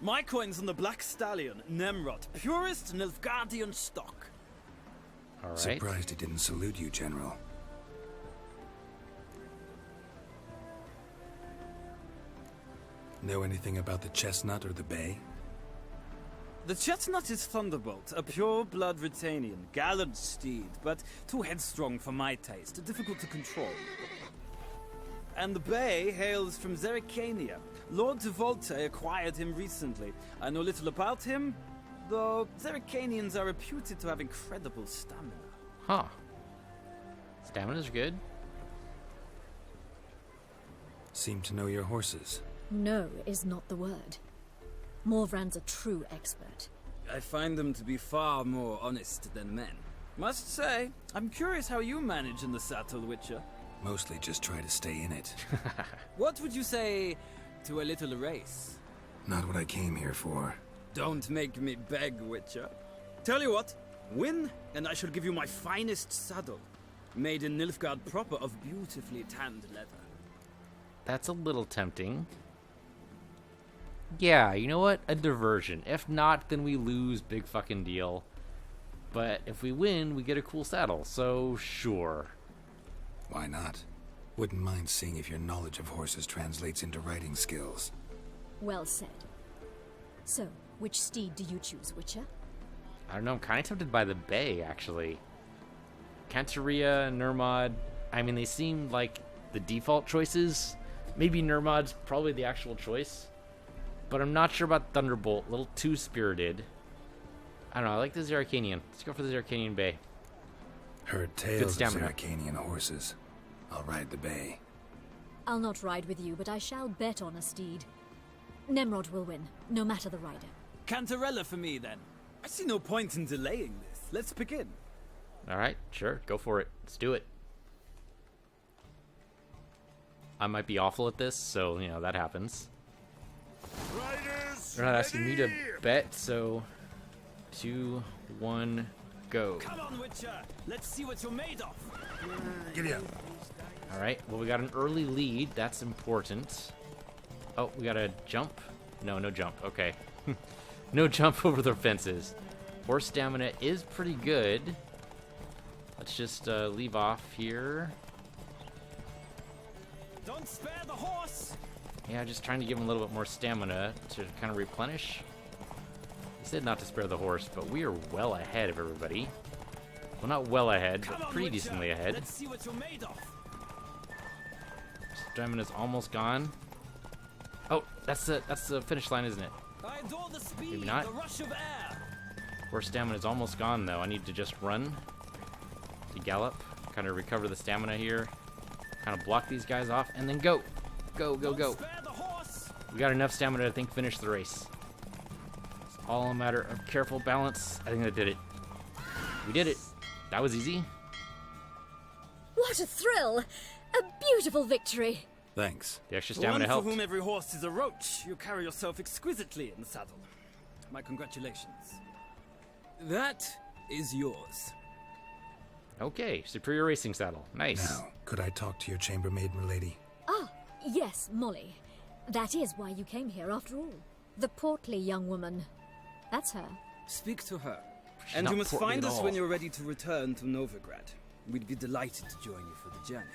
My coin's on the Black Stallion, Nemrod, purest Nilfgaardian stock. All right. Surprised he didn't salute you, General. Know anything about the chestnut or the bay? The chestnut is Thunderbolt, a pure-blood Britannian, gallant steed, but too headstrong for my taste, difficult to control. And the bay hails from Zerrikania. Lord de Volte acquired him recently. I know little about him, though Zerrikanians are reputed to have incredible stamina. Huh. Stamina's good. Seem to know your horses. No is not the word. Morvran's a true expert. I find them to be far more honest than men. Must say, I'm curious how you manage in the saddle, Witcher. Mostly just try to stay in it. What would you say to a little race? Not what I came here for. Don't make me beg, Witcher. Tell you what, win, and I shall give you my finest saddle. Made in Nilfgaard proper of beautifully tanned leather. That's a little tempting. Yeah, you know what? A diversion. If not, then we lose. Big fucking deal. But if we win, we get a cool saddle. So, sure. Why not? Wouldn't mind seeing if your knowledge of horses translates into riding skills. Well said. So, which steed do you choose, Witcher? I don't know. I'm kind of tempted by the bay, actually. Canteria, Nurmod. I mean, they seem like the default choices. Maybe Nurmod's probably the actual choice. But I'm not sure about Thunderbolt. A little too spirited. I don't know. I like the Zerrikanian. Let's go for the Zerrikanian Bay. Heard tales of Zerrikanian horses. I'll ride the bay. I'll not ride with you, but I shall bet on a steed. Nemrod will win, no matter the rider. Cantarella for me, then. I see no point in delaying this. Let's begin. Alright, sure. Go for it. Let's do it. I might be awful at this, so, you know, that happens. They're not asking me to bet, so 2, 1, go. Come on, Witcher. Let's see what you're made of. Giddy up. All right. Well, we got an early lead. That's important. Oh, we got a jump. No jump. Okay. No jump over the fences. Horse stamina is pretty good. Let's just leave off here. Don't spare the horse. Yeah, just trying to give him a little bit more stamina to kind of replenish. He said not to spare the horse, but we are well ahead of everybody. Well, not well ahead, but pretty decently ahead. Let's see what you're made of. Stamina's almost gone. Oh, that's the finish line, isn't it? I adore the speed, maybe not. The rush of air. Horse stamina's almost gone, though. I need to just run to gallop, kind of recover the stamina here, kind of block these guys off, and then go. Go. We got enough stamina to, I think, finish the race. It's all a matter of careful balance. I think I did it. We did it. That was easy. What a thrill! A beautiful victory. Thanks. The extra stamina helped. For whom every horse is a roach, you carry yourself exquisitely in the saddle. My congratulations. That is yours. Okay, superior racing saddle. Nice. Now, could I talk to your chambermaid, milady? Ah, yes, Molly. That is why you came here, after all. The portly young woman. That's her. Speak to her. She's and not you must portly find at us all. when you're ready to return to Novigrad. We'd be delighted to join you for the journey.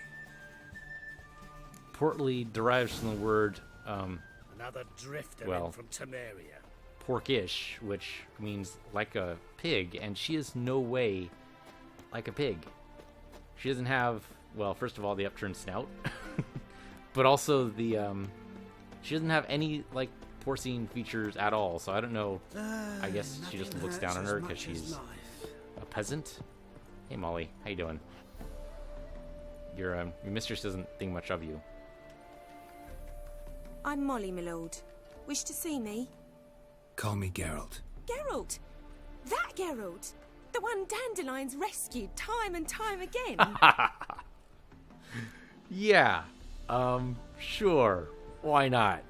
Portly derives from the word, Another drifter in from Temeria. porkish, which means like a pig, and she is no way like a pig. She doesn't have, well, first of all, the upturned snout, but also the, she doesn't have any, like, porcine features at all, so I don't know. I guess she just looks down on her because she's a peasant. Hey, Molly, how you doing? Your mistress doesn't think much of you. I'm Molly, my lord. Wish to see me? Call me Geralt. Geralt! That Geralt! The one Dandelion's rescued time and time again. Yeah, sure. Why not?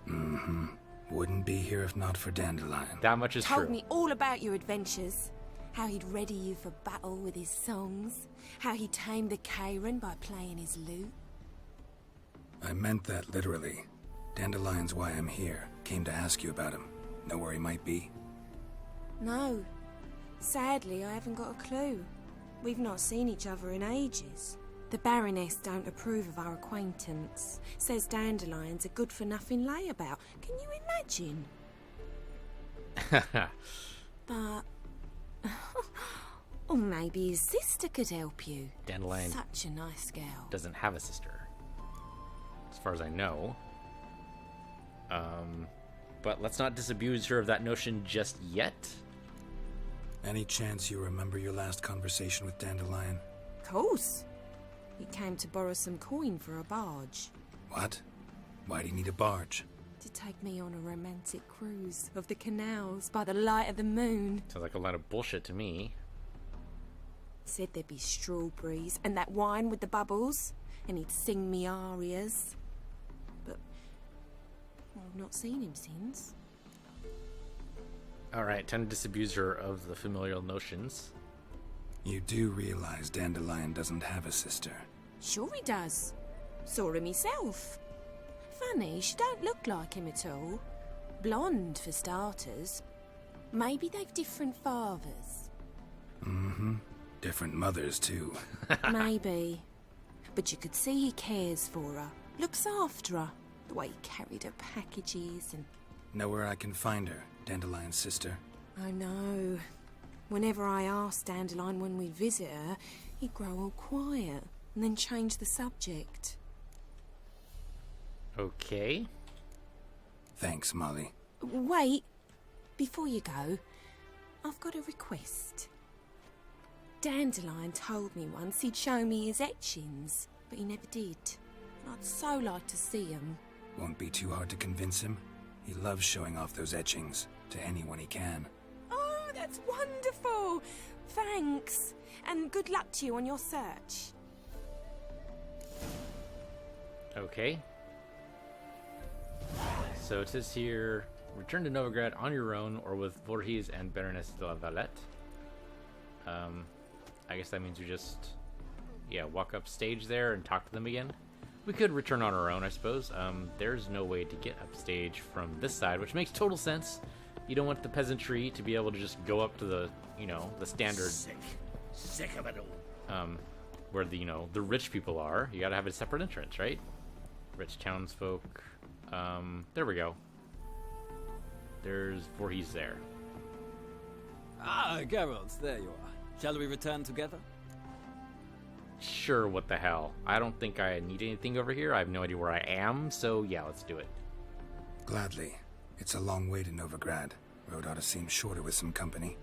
Mm-hmm. Wouldn't be here if not for Dandelion. That much is Told true. me all about your adventures. How he'd ready you for battle with his songs. How he tamed the Kairan by playing his lute. I meant that literally. Dandelion's why I'm here. Came to ask you about him. Know where he might be? No. Sadly, I haven't got a clue. We've not seen each other in ages. The Baroness don't approve of our acquaintance. Says Dandelion's a good-for-nothing layabout. Can you imagine? But... or maybe his sister could help you. Dandelion Such a nice girl. doesn't have a sister, as far as I know. But let's not disabuse her of that notion just yet. Any chance you remember your last conversation with Dandelion? Of course. He came to borrow some coin for a barge. What? Why do you need a barge? To take me on a romantic cruise of the canals by the light of the moon. Sounds like a lot of bullshit to me. Said there'd be strawberries and that wine with the bubbles, and he'd sing me arias. But I've not seen him since. Alright, time to disabuse her of the familial notions. You do realize Dandelion doesn't have a sister. Sure he does. Saw him myself. Funny, she don't look like him at all. Blonde, for starters. Maybe they've different fathers. Mm-hmm. Different mothers, too. Maybe. But you could see he cares for her. Looks after her. The way he carried her packages and... Know where I can find her, Dandelion's sister? I know. Whenever I asked Dandelion when we'd visit her, he'd grow all quiet and then change the subject. Okay. Thanks, Molly. Wait. Before you go, I've got a request. Dandelion told me once he'd show me his etchings, but he never did. And I'd so like to see them. Won't be too hard to convince him. He loves showing off those etchings to anyone he can. Oh, that's wonderful! Thanks. And good luck to you on your search. Okay. So it says here, return to Novigrad on your own or with Voorhees and Baroness de la Valette. I guess that means we just, walk up stage there and talk to them again. We could return on our own, I suppose. There's no way to get up stage from this side, which makes total sense. You don't want the peasantry to be able to just go up to the, the standard... Sick of it all. Where the rich people are. You gotta have a separate entrance, right? Rich townsfolk. There we go. There's Voorhees there. Ah, Geralt, there you are. Shall we return together? Sure, what the hell. I don't think I need anything over here. I have no idea where I am, so yeah, let's do it. Gladly. It's a long way to Novigrad. Road ought to seem shorter with some company.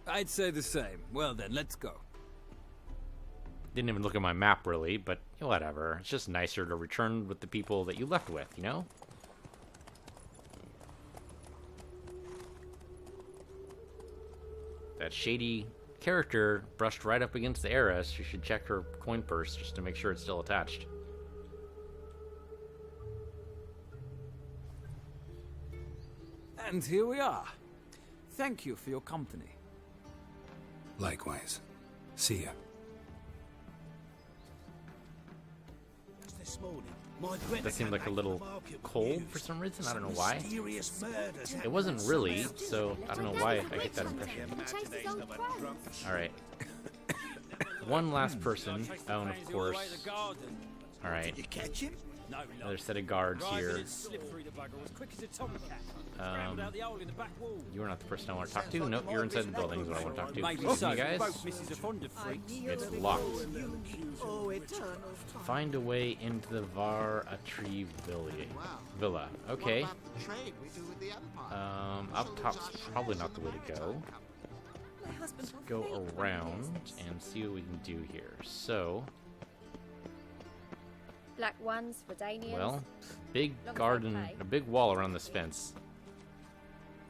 I'd say the same. Well then, let's go. Didn't even look at my map, really, but whatever. It's just nicer to return with the people that you left with, you know? That shady character brushed right up against the heiress. You should check her coin purse just to make sure it's still attached. And here we are. Thank you for your company. Likewise. See ya. This morning, my Greta That seemed like a came little back from the market with cold news. for some reason. I don't know Some why. mysterious murders It wasn't really, so I don't know why I get that impression. Alright. One last person. Oh, and of course. Alright. You catch him? Another set of guards here. You are not the person I want to talk to. Nope, you're inside the building is what I want to talk to. Excuse me, guys. It's locked. Find a way into the Var-Atri Villa. Okay. Up top's probably not the way to go. Let's go around and see what we can do here. So... Black ones for Daniels. Well, big garden, a big wall around this fence.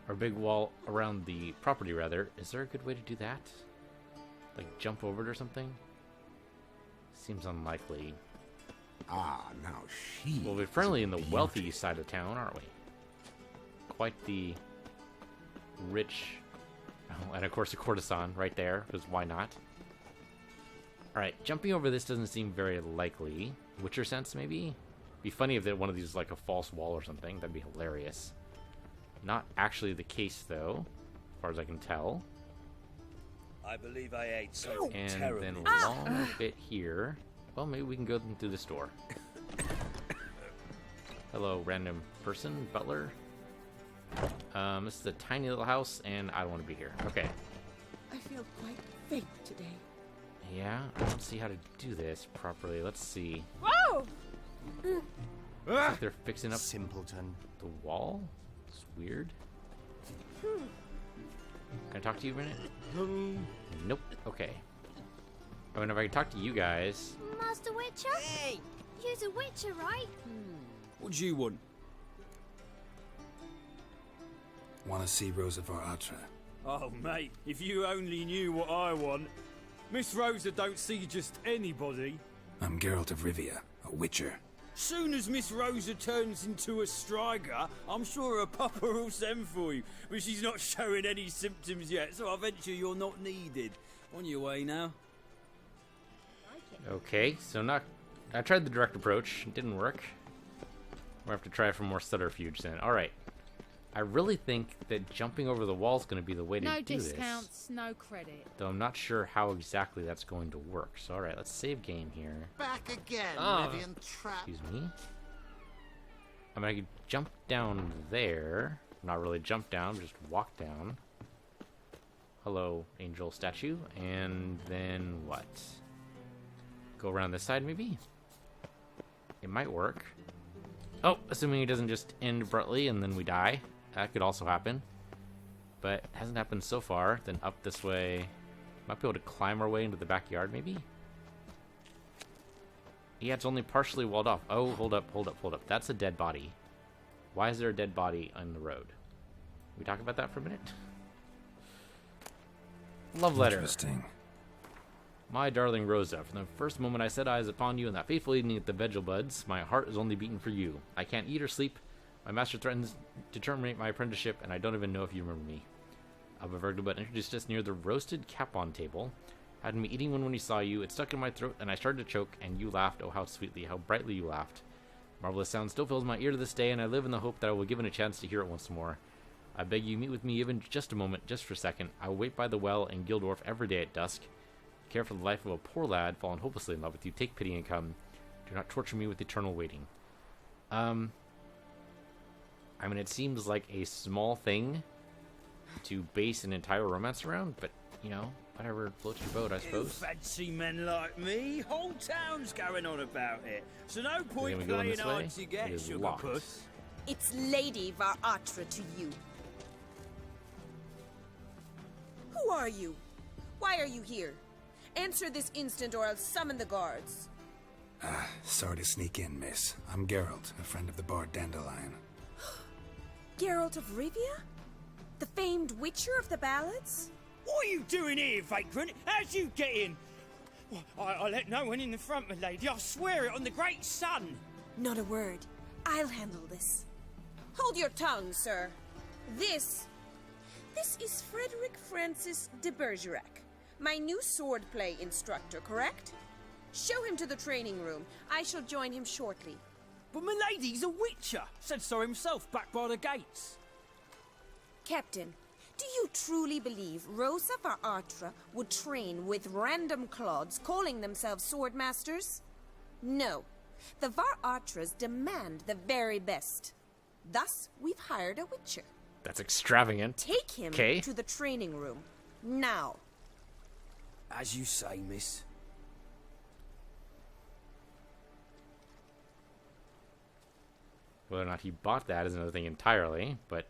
Or a big wall around the property, rather. Is there a good way to do that? Like jump over it or something? Seems unlikely. Ah, now she... Well, we're friendly in the wealthy side of town, aren't we? Quite the rich... Oh, and of course a courtesan right there, because why not? Alright, jumping over this doesn't seem very likely. Witcher sense, maybe? Be funny if one of these is like a false wall or something. That'd be hilarious. Not actually the case, though, as far as I can tell. I believe I ate something And terrible. then a long bit here. Well, maybe we can go through this door. Hello, random person, butler. This is a tiny little house, and I don't want to be here. Okay. I feel quite faint today. Yeah, I don't see how to do this properly. Let's see. Whoa! Looks like they're fixing up simpleton the wall. It's weird. Can I talk to you a minute? Nope. Okay. I mean, if I can talk to you guys. Master Witcher? Hey! You're a Witcher, right? What do you want? Want to see Rosa var Atra? Oh, mate, if you only knew what I want. Miss Rosa don't see just anybody. I'm Geralt of Rivia, a Witcher. Soon as Miss Rosa turns into a striker, I'm sure her papa will send for you. But she's not showing any symptoms yet, so I venture you're not needed. On your way now. Okay, so I tried the direct approach. It didn't work. We'll have to try for more subterfuge then. Alright. I really think that jumping over the wall is going to be the way to No do this. discounts, no credit. Though I'm not sure how exactly that's going to work. So, alright, let's save game here. Back again, Oh. Rivian trap. Excuse me. I mean, I could jump down there. Not really jump down, just walk down. Hello, angel statue. And then what? Go around this side, maybe? It might work. Oh, assuming it doesn't just end abruptly and then we die. That could also happen. But it hasn't happened so far. Then up this way. Might be able to climb our way into the backyard, maybe? Yeah, it's only partially walled off. Oh, hold up. That's a dead body. Why is there a dead body on the road? Can we talk about that for a minute? Love letter. Interesting. My darling Rosa, from the first moment I set eyes upon you in that fateful evening at the Vegel Buds, my heart is only beating for you. I can't eat or sleep. My master threatens to terminate my apprenticeship, and I don't even know if you remember me. Alba Vergelbud introduced us near the roasted capon table. Had me eating one when he saw you. It stuck in my throat, and I started to choke, and you laughed. Oh, how sweetly, how brightly you laughed. Marvelous sound still fills my ear to this day, and I live in the hope that I will give it a chance to hear it once more. I beg you, meet with me even just a moment, just for a second. I will wait by the well in Gildorf every day at dusk. Care for the life of a poor lad fallen hopelessly in love with you. Take pity and come. Do not torture me with eternal waiting. I mean, it seems like a small thing to base an entire romance around, but, you know, whatever floats your boat, I suppose. You fancy men like me? Whole town's going on about it. So no point playing hard to get, sugar puss. It's Lady var Atra to you. Who are you? Why are you here? Answer this instant or I'll summon the guards. Sorry to sneak in, miss. I'm Geralt, a friend of the bard Dandelion. Geralt of Rivia? The famed Witcher of the ballads? What are you doing here, vagrant? How'd you get in? Well, I let no one in the front, my lady. I swear it on the great sun. Not a word. I'll handle this. Hold your tongue, sir. This is Frederick Francis de Bergerac, my new swordplay instructor, correct? Show him to the training room. I shall join him shortly. But my lady's a witcher. Said so himself back by the gates. Captain, do you truly believe Rosa var Atra would train with random clods calling themselves swordmasters? No. The var Atras demand the very best. Thus, we've hired a witcher. That's extravagant. Take him to the training room. Now. As you say, miss. Whether or not he bought that is another thing entirely, but...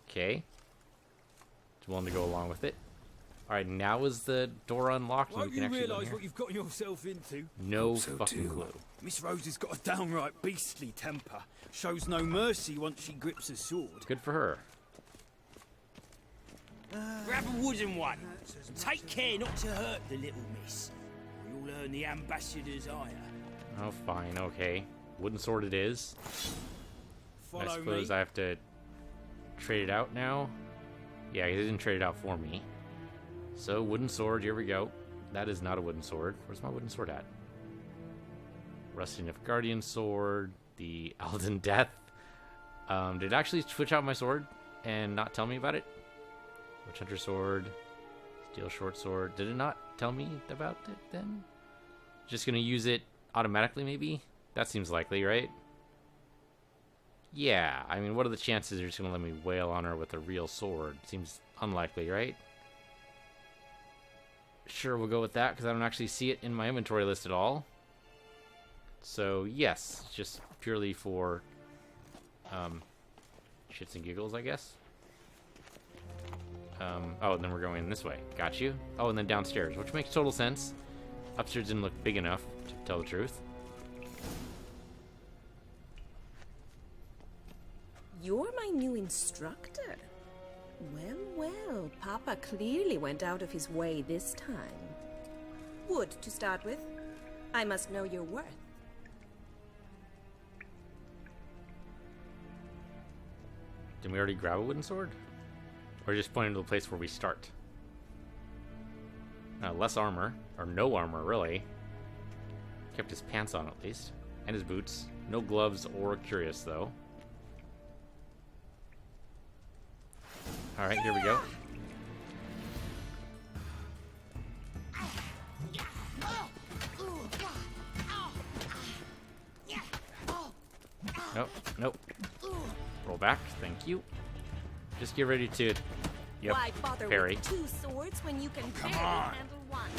Okay. Just willing to go along with it. Alright, now is the door unlocked and Won't we can you actually go realise here? what you've got yourself into? No fucking clue. Miss Rosa's got a downright beastly temper. Shows no mercy once she grips a sword. Good for her. Grab a wooden one. Take care not to hurt the little miss, or you'll earn the ambassador's ire. Oh, fine, okay. Wooden sword it is. I Follow suppose me. I have to trade it out now. Yeah, he didn't trade it out for me. So, wooden sword, here we go. That is not a wooden sword. Where's my wooden sword at? Rusty Nilfgaardian sword. The Elden Death. Did it actually switch out my sword and not tell me about it? Witch Hunter sword. Steel short sword. Did it not tell me about it then? Just gonna use it automatically, maybe? That seems likely, right? Yeah, I mean, what are the chances you're just gonna let me wail on her with a real sword? Seems unlikely, right? Sure, we'll go with that, because I don't actually see it in my inventory list at all. So, yes, just purely for shits and giggles, I guess. Oh, and then we're going this way. Got you. Oh, and then downstairs, which makes total sense. Upstairs didn't look big enough, to tell the truth. You're my new instructor. Well, well, Papa clearly went out of his way this time. Wood, to start with. I must know your worth. Didn't we already grab a wooden sword? Or just pointing to the place where we start? Less armor, or no armor, really. Kept his pants on, at least. And his boots. No gloves or curious, though. Alright, here we go. Nope, nope. Roll back, thank you. Just get ready to... Yep, Why bother parry. with two swords when you can Come barely on. handle one?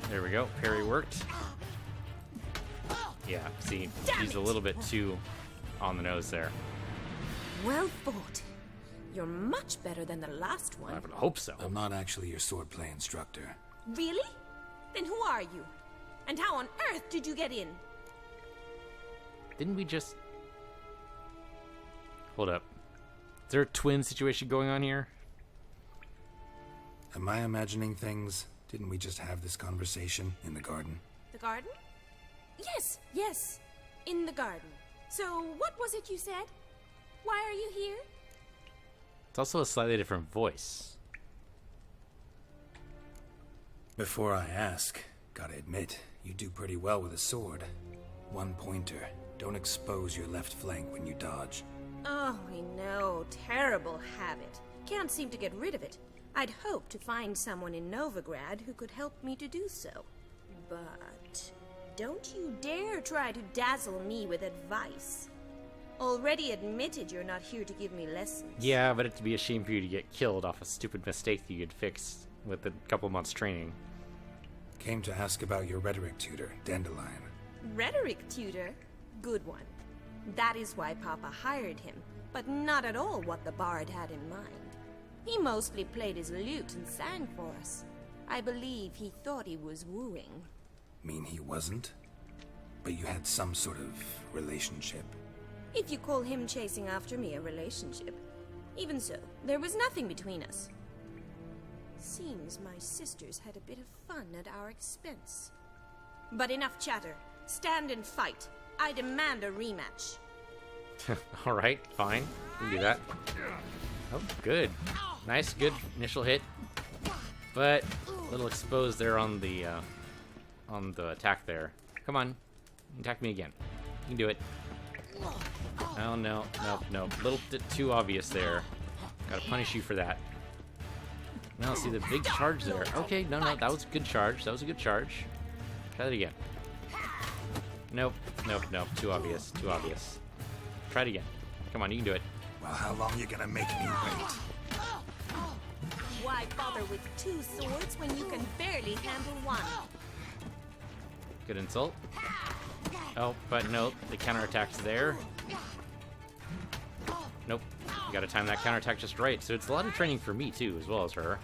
There we go, parry worked. Yeah, see, she's a little bit too on the nose there. Well fought. You're much better than the last one. I would hope so. I'm not actually your swordplay instructor. Really? Then who are you? And how on earth did you get in? Didn't we just... Hold up. Is there a twin situation going on here? Am I imagining things? Didn't we just have this conversation in the garden? The garden? Yes, yes. In the garden. So, what was it you said? Why are you here? It's also a slightly different voice. Before I ask, gotta admit, you do pretty well with a sword. One pointer. Don't expose your left flank when you dodge. Oh, I know. Terrible habit. Can't seem to get rid of it. I'd hoped to find someone in Novigrad who could help me to do so. But don't you dare try to dazzle me with advice. Already admitted you're not here to give me lessons. Yeah, but it'd be a shame for you to get killed off a stupid mistake that you could fix with a couple months training. Came to ask about your rhetoric tutor, Dandelion. Rhetoric tutor? Good one. That is why Papa hired him, but not at all what the bard had in mind. He mostly played his lute and sang for us. I believe he thought he was wooing. Mean he wasn't? But you had some sort of relationship. If you call him chasing after me a relationship. Even so, there was nothing between us. Seems my sisters had a bit of fun at our expense. But enough chatter. Stand and fight. I demand a rematch. Alright, fine. We can do that. Oh, good. Nice, good initial hit. But a little exposed there on the attack there. Come on. Attack me again. You can do it. Oh, no, no, no. A little bit too obvious there. Gotta punish you for that. Now, see the big charge there. Okay, no, no, that was a good charge. That was a good charge. Try that again. Nope, nope, nope. Too obvious, too obvious. Try it again. Come on, you can do it. Well, how long you gonna make me wait? Why bother with two swords when you can barely handle one? Good insult. Oh, but no, the counterattack's there. Nope. You gotta time that counterattack just right. So it's a lot of training for me, too, as well as her.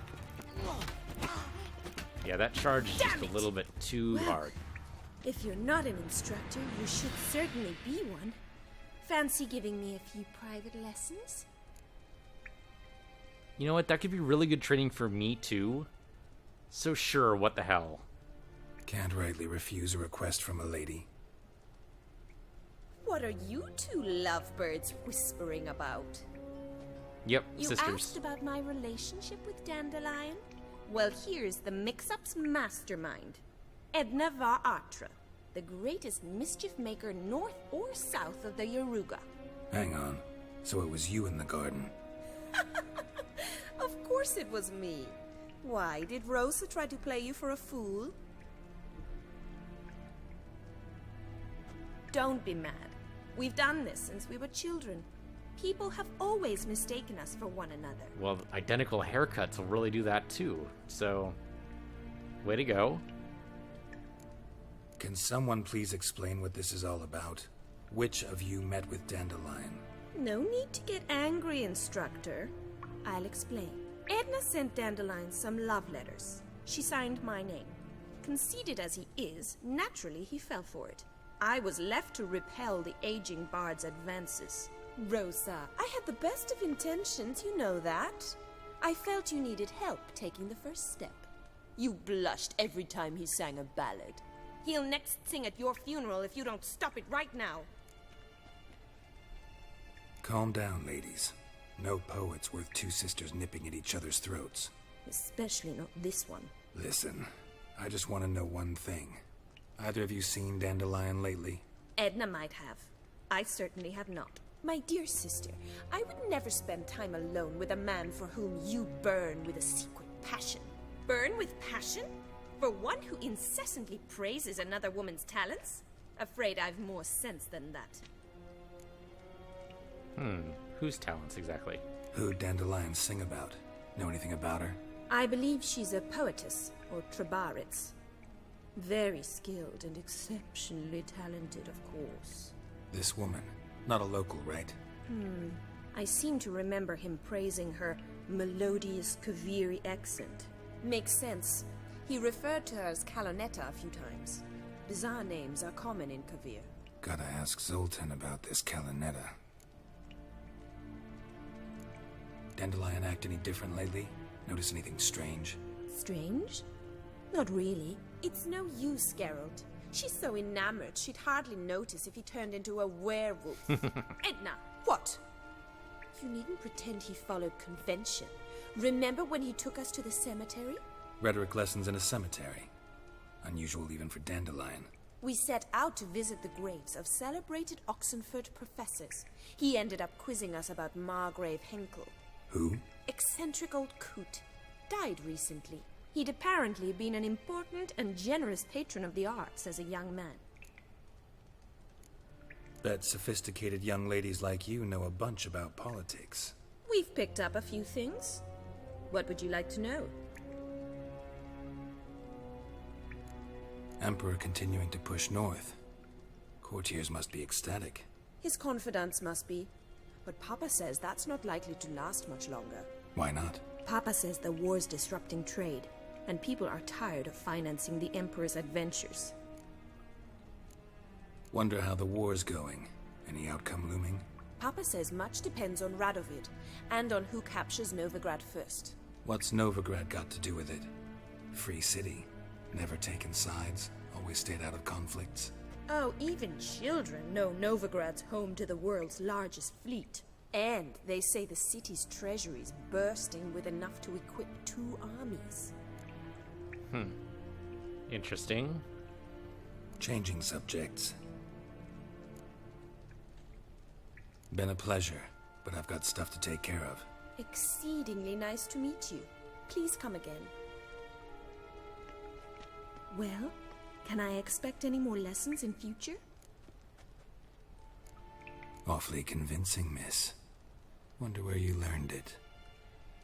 Yeah, that charge is just a little bit too hard. If you're not an instructor, you should certainly be one. Fancy giving me a few private lessons? You know what? That could be really good training for me, too. So sure, what the hell. Can't rightly refuse a request from a lady. What are you two lovebirds whispering about? Yep, You sisters. asked about my relationship with Dandelion? Well, here's the mix-up's mastermind. Edna var Atra, the greatest mischief maker north or south of the Yaruga. Hang on. So it was you in the garden. Of course it was me. Why, did Rosa try to play you for a fool? don't be mad. We've done this since we were children. People have always mistaken us for one another. Well, identical haircuts will really do that too. So, way to go. Can someone please explain what this is all about? Which of you met with Dandelion? No need to get angry, Instructor. I'll explain. Edna sent Dandelion some love letters. She signed my name. Conceited as he is, naturally he fell for it. I was left to repel the aging bard's advances. Rosa, I had the best of intentions, you know that. I felt you needed help taking the first step. You blushed every time he sang a ballad. He'll next sing at your funeral if you don't stop it right now. Calm down, ladies. No poet's worth two sisters nipping at each other's throats. Especially not this one. Listen, I just want to know one thing. Either of you seen Dandelion lately? Edna might have. I certainly have not. My dear sister, I would never spend time alone with a man for whom you burn with a secret passion. Burn with passion? For one who incessantly praises another woman's talents? Afraid I've more sense than that. Whose talents exactly? Who'd Dandelion sing about? Know anything about her? I believe she's a poetess, or trabaritz. Very skilled and exceptionally talented, of course. This woman. Not a local, right? I seem to remember him praising her melodious Kaviri accent. Makes sense. He referred to her as Calonetta a few times. Bizarre names are common in Kavir. Gotta ask Zoltan about this Calonetta. Dandelion act any different lately? Notice anything strange? Strange? Not really. It's no use, Geralt. She's so enamored she'd hardly notice if he turned into a werewolf. Edna, what? You needn't pretend he followed convention. Remember when he took us to the cemetery? Rhetoric lessons in a cemetery. Unusual even for Dandelion. We set out to visit the graves of celebrated Oxenford professors. He ended up quizzing us about Margrave Henkel. Who? Eccentric old coot. Died recently. He'd apparently been an important and generous patron of the arts as a young man. Bet sophisticated young ladies like you know a bunch about politics. We've picked up a few things. What would you like to know? Emperor continuing to push north. Courtiers must be ecstatic. His confidants must be. But Papa says that's not likely to last much longer. Why not? Papa says the war's disrupting trade, and people are tired of financing the Emperor's adventures. Wonder how the war's going. Any outcome looming? Papa says much depends on Radovid, and on who captures Novigrad first. What's Novigrad got to do with it? Free city. Never taken sides. Always stayed out of conflicts. Oh, even children know Novigrad's home to the world's largest fleet. And they say the city's treasury's bursting with enough to equip 2 armies. Interesting. Changing subjects. Been a pleasure, but I've got stuff to take care of. Exceedingly nice to meet you. Please come again. Well, can I expect any more lessons in future? Awfully convincing, miss. Wonder where you learned it.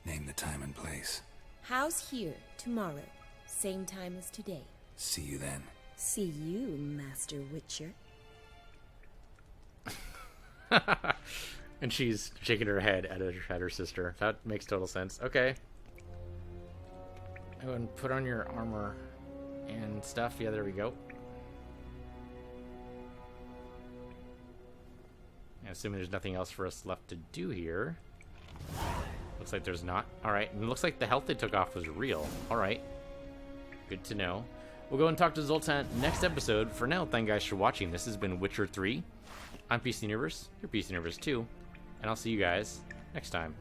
Name the time and place. House here, tomorrow. Same time as today. See you then. See you, Master Witcher. And she's shaking her head at her sister. That makes total sense. Okay. Oh, and put on your armor and stuff. Yeah, there we go. Assuming there's nothing else for us left to do here. Looks like there's not. Alright, and it looks like the health they took off was real. Alright. Good to know. We'll go and talk to Zoltan next episode. For now, thank you guys for watching. This has been Witcher 3. I'm Peace in the Universe. You're Peace in the Universe too. And I'll see you guys next time.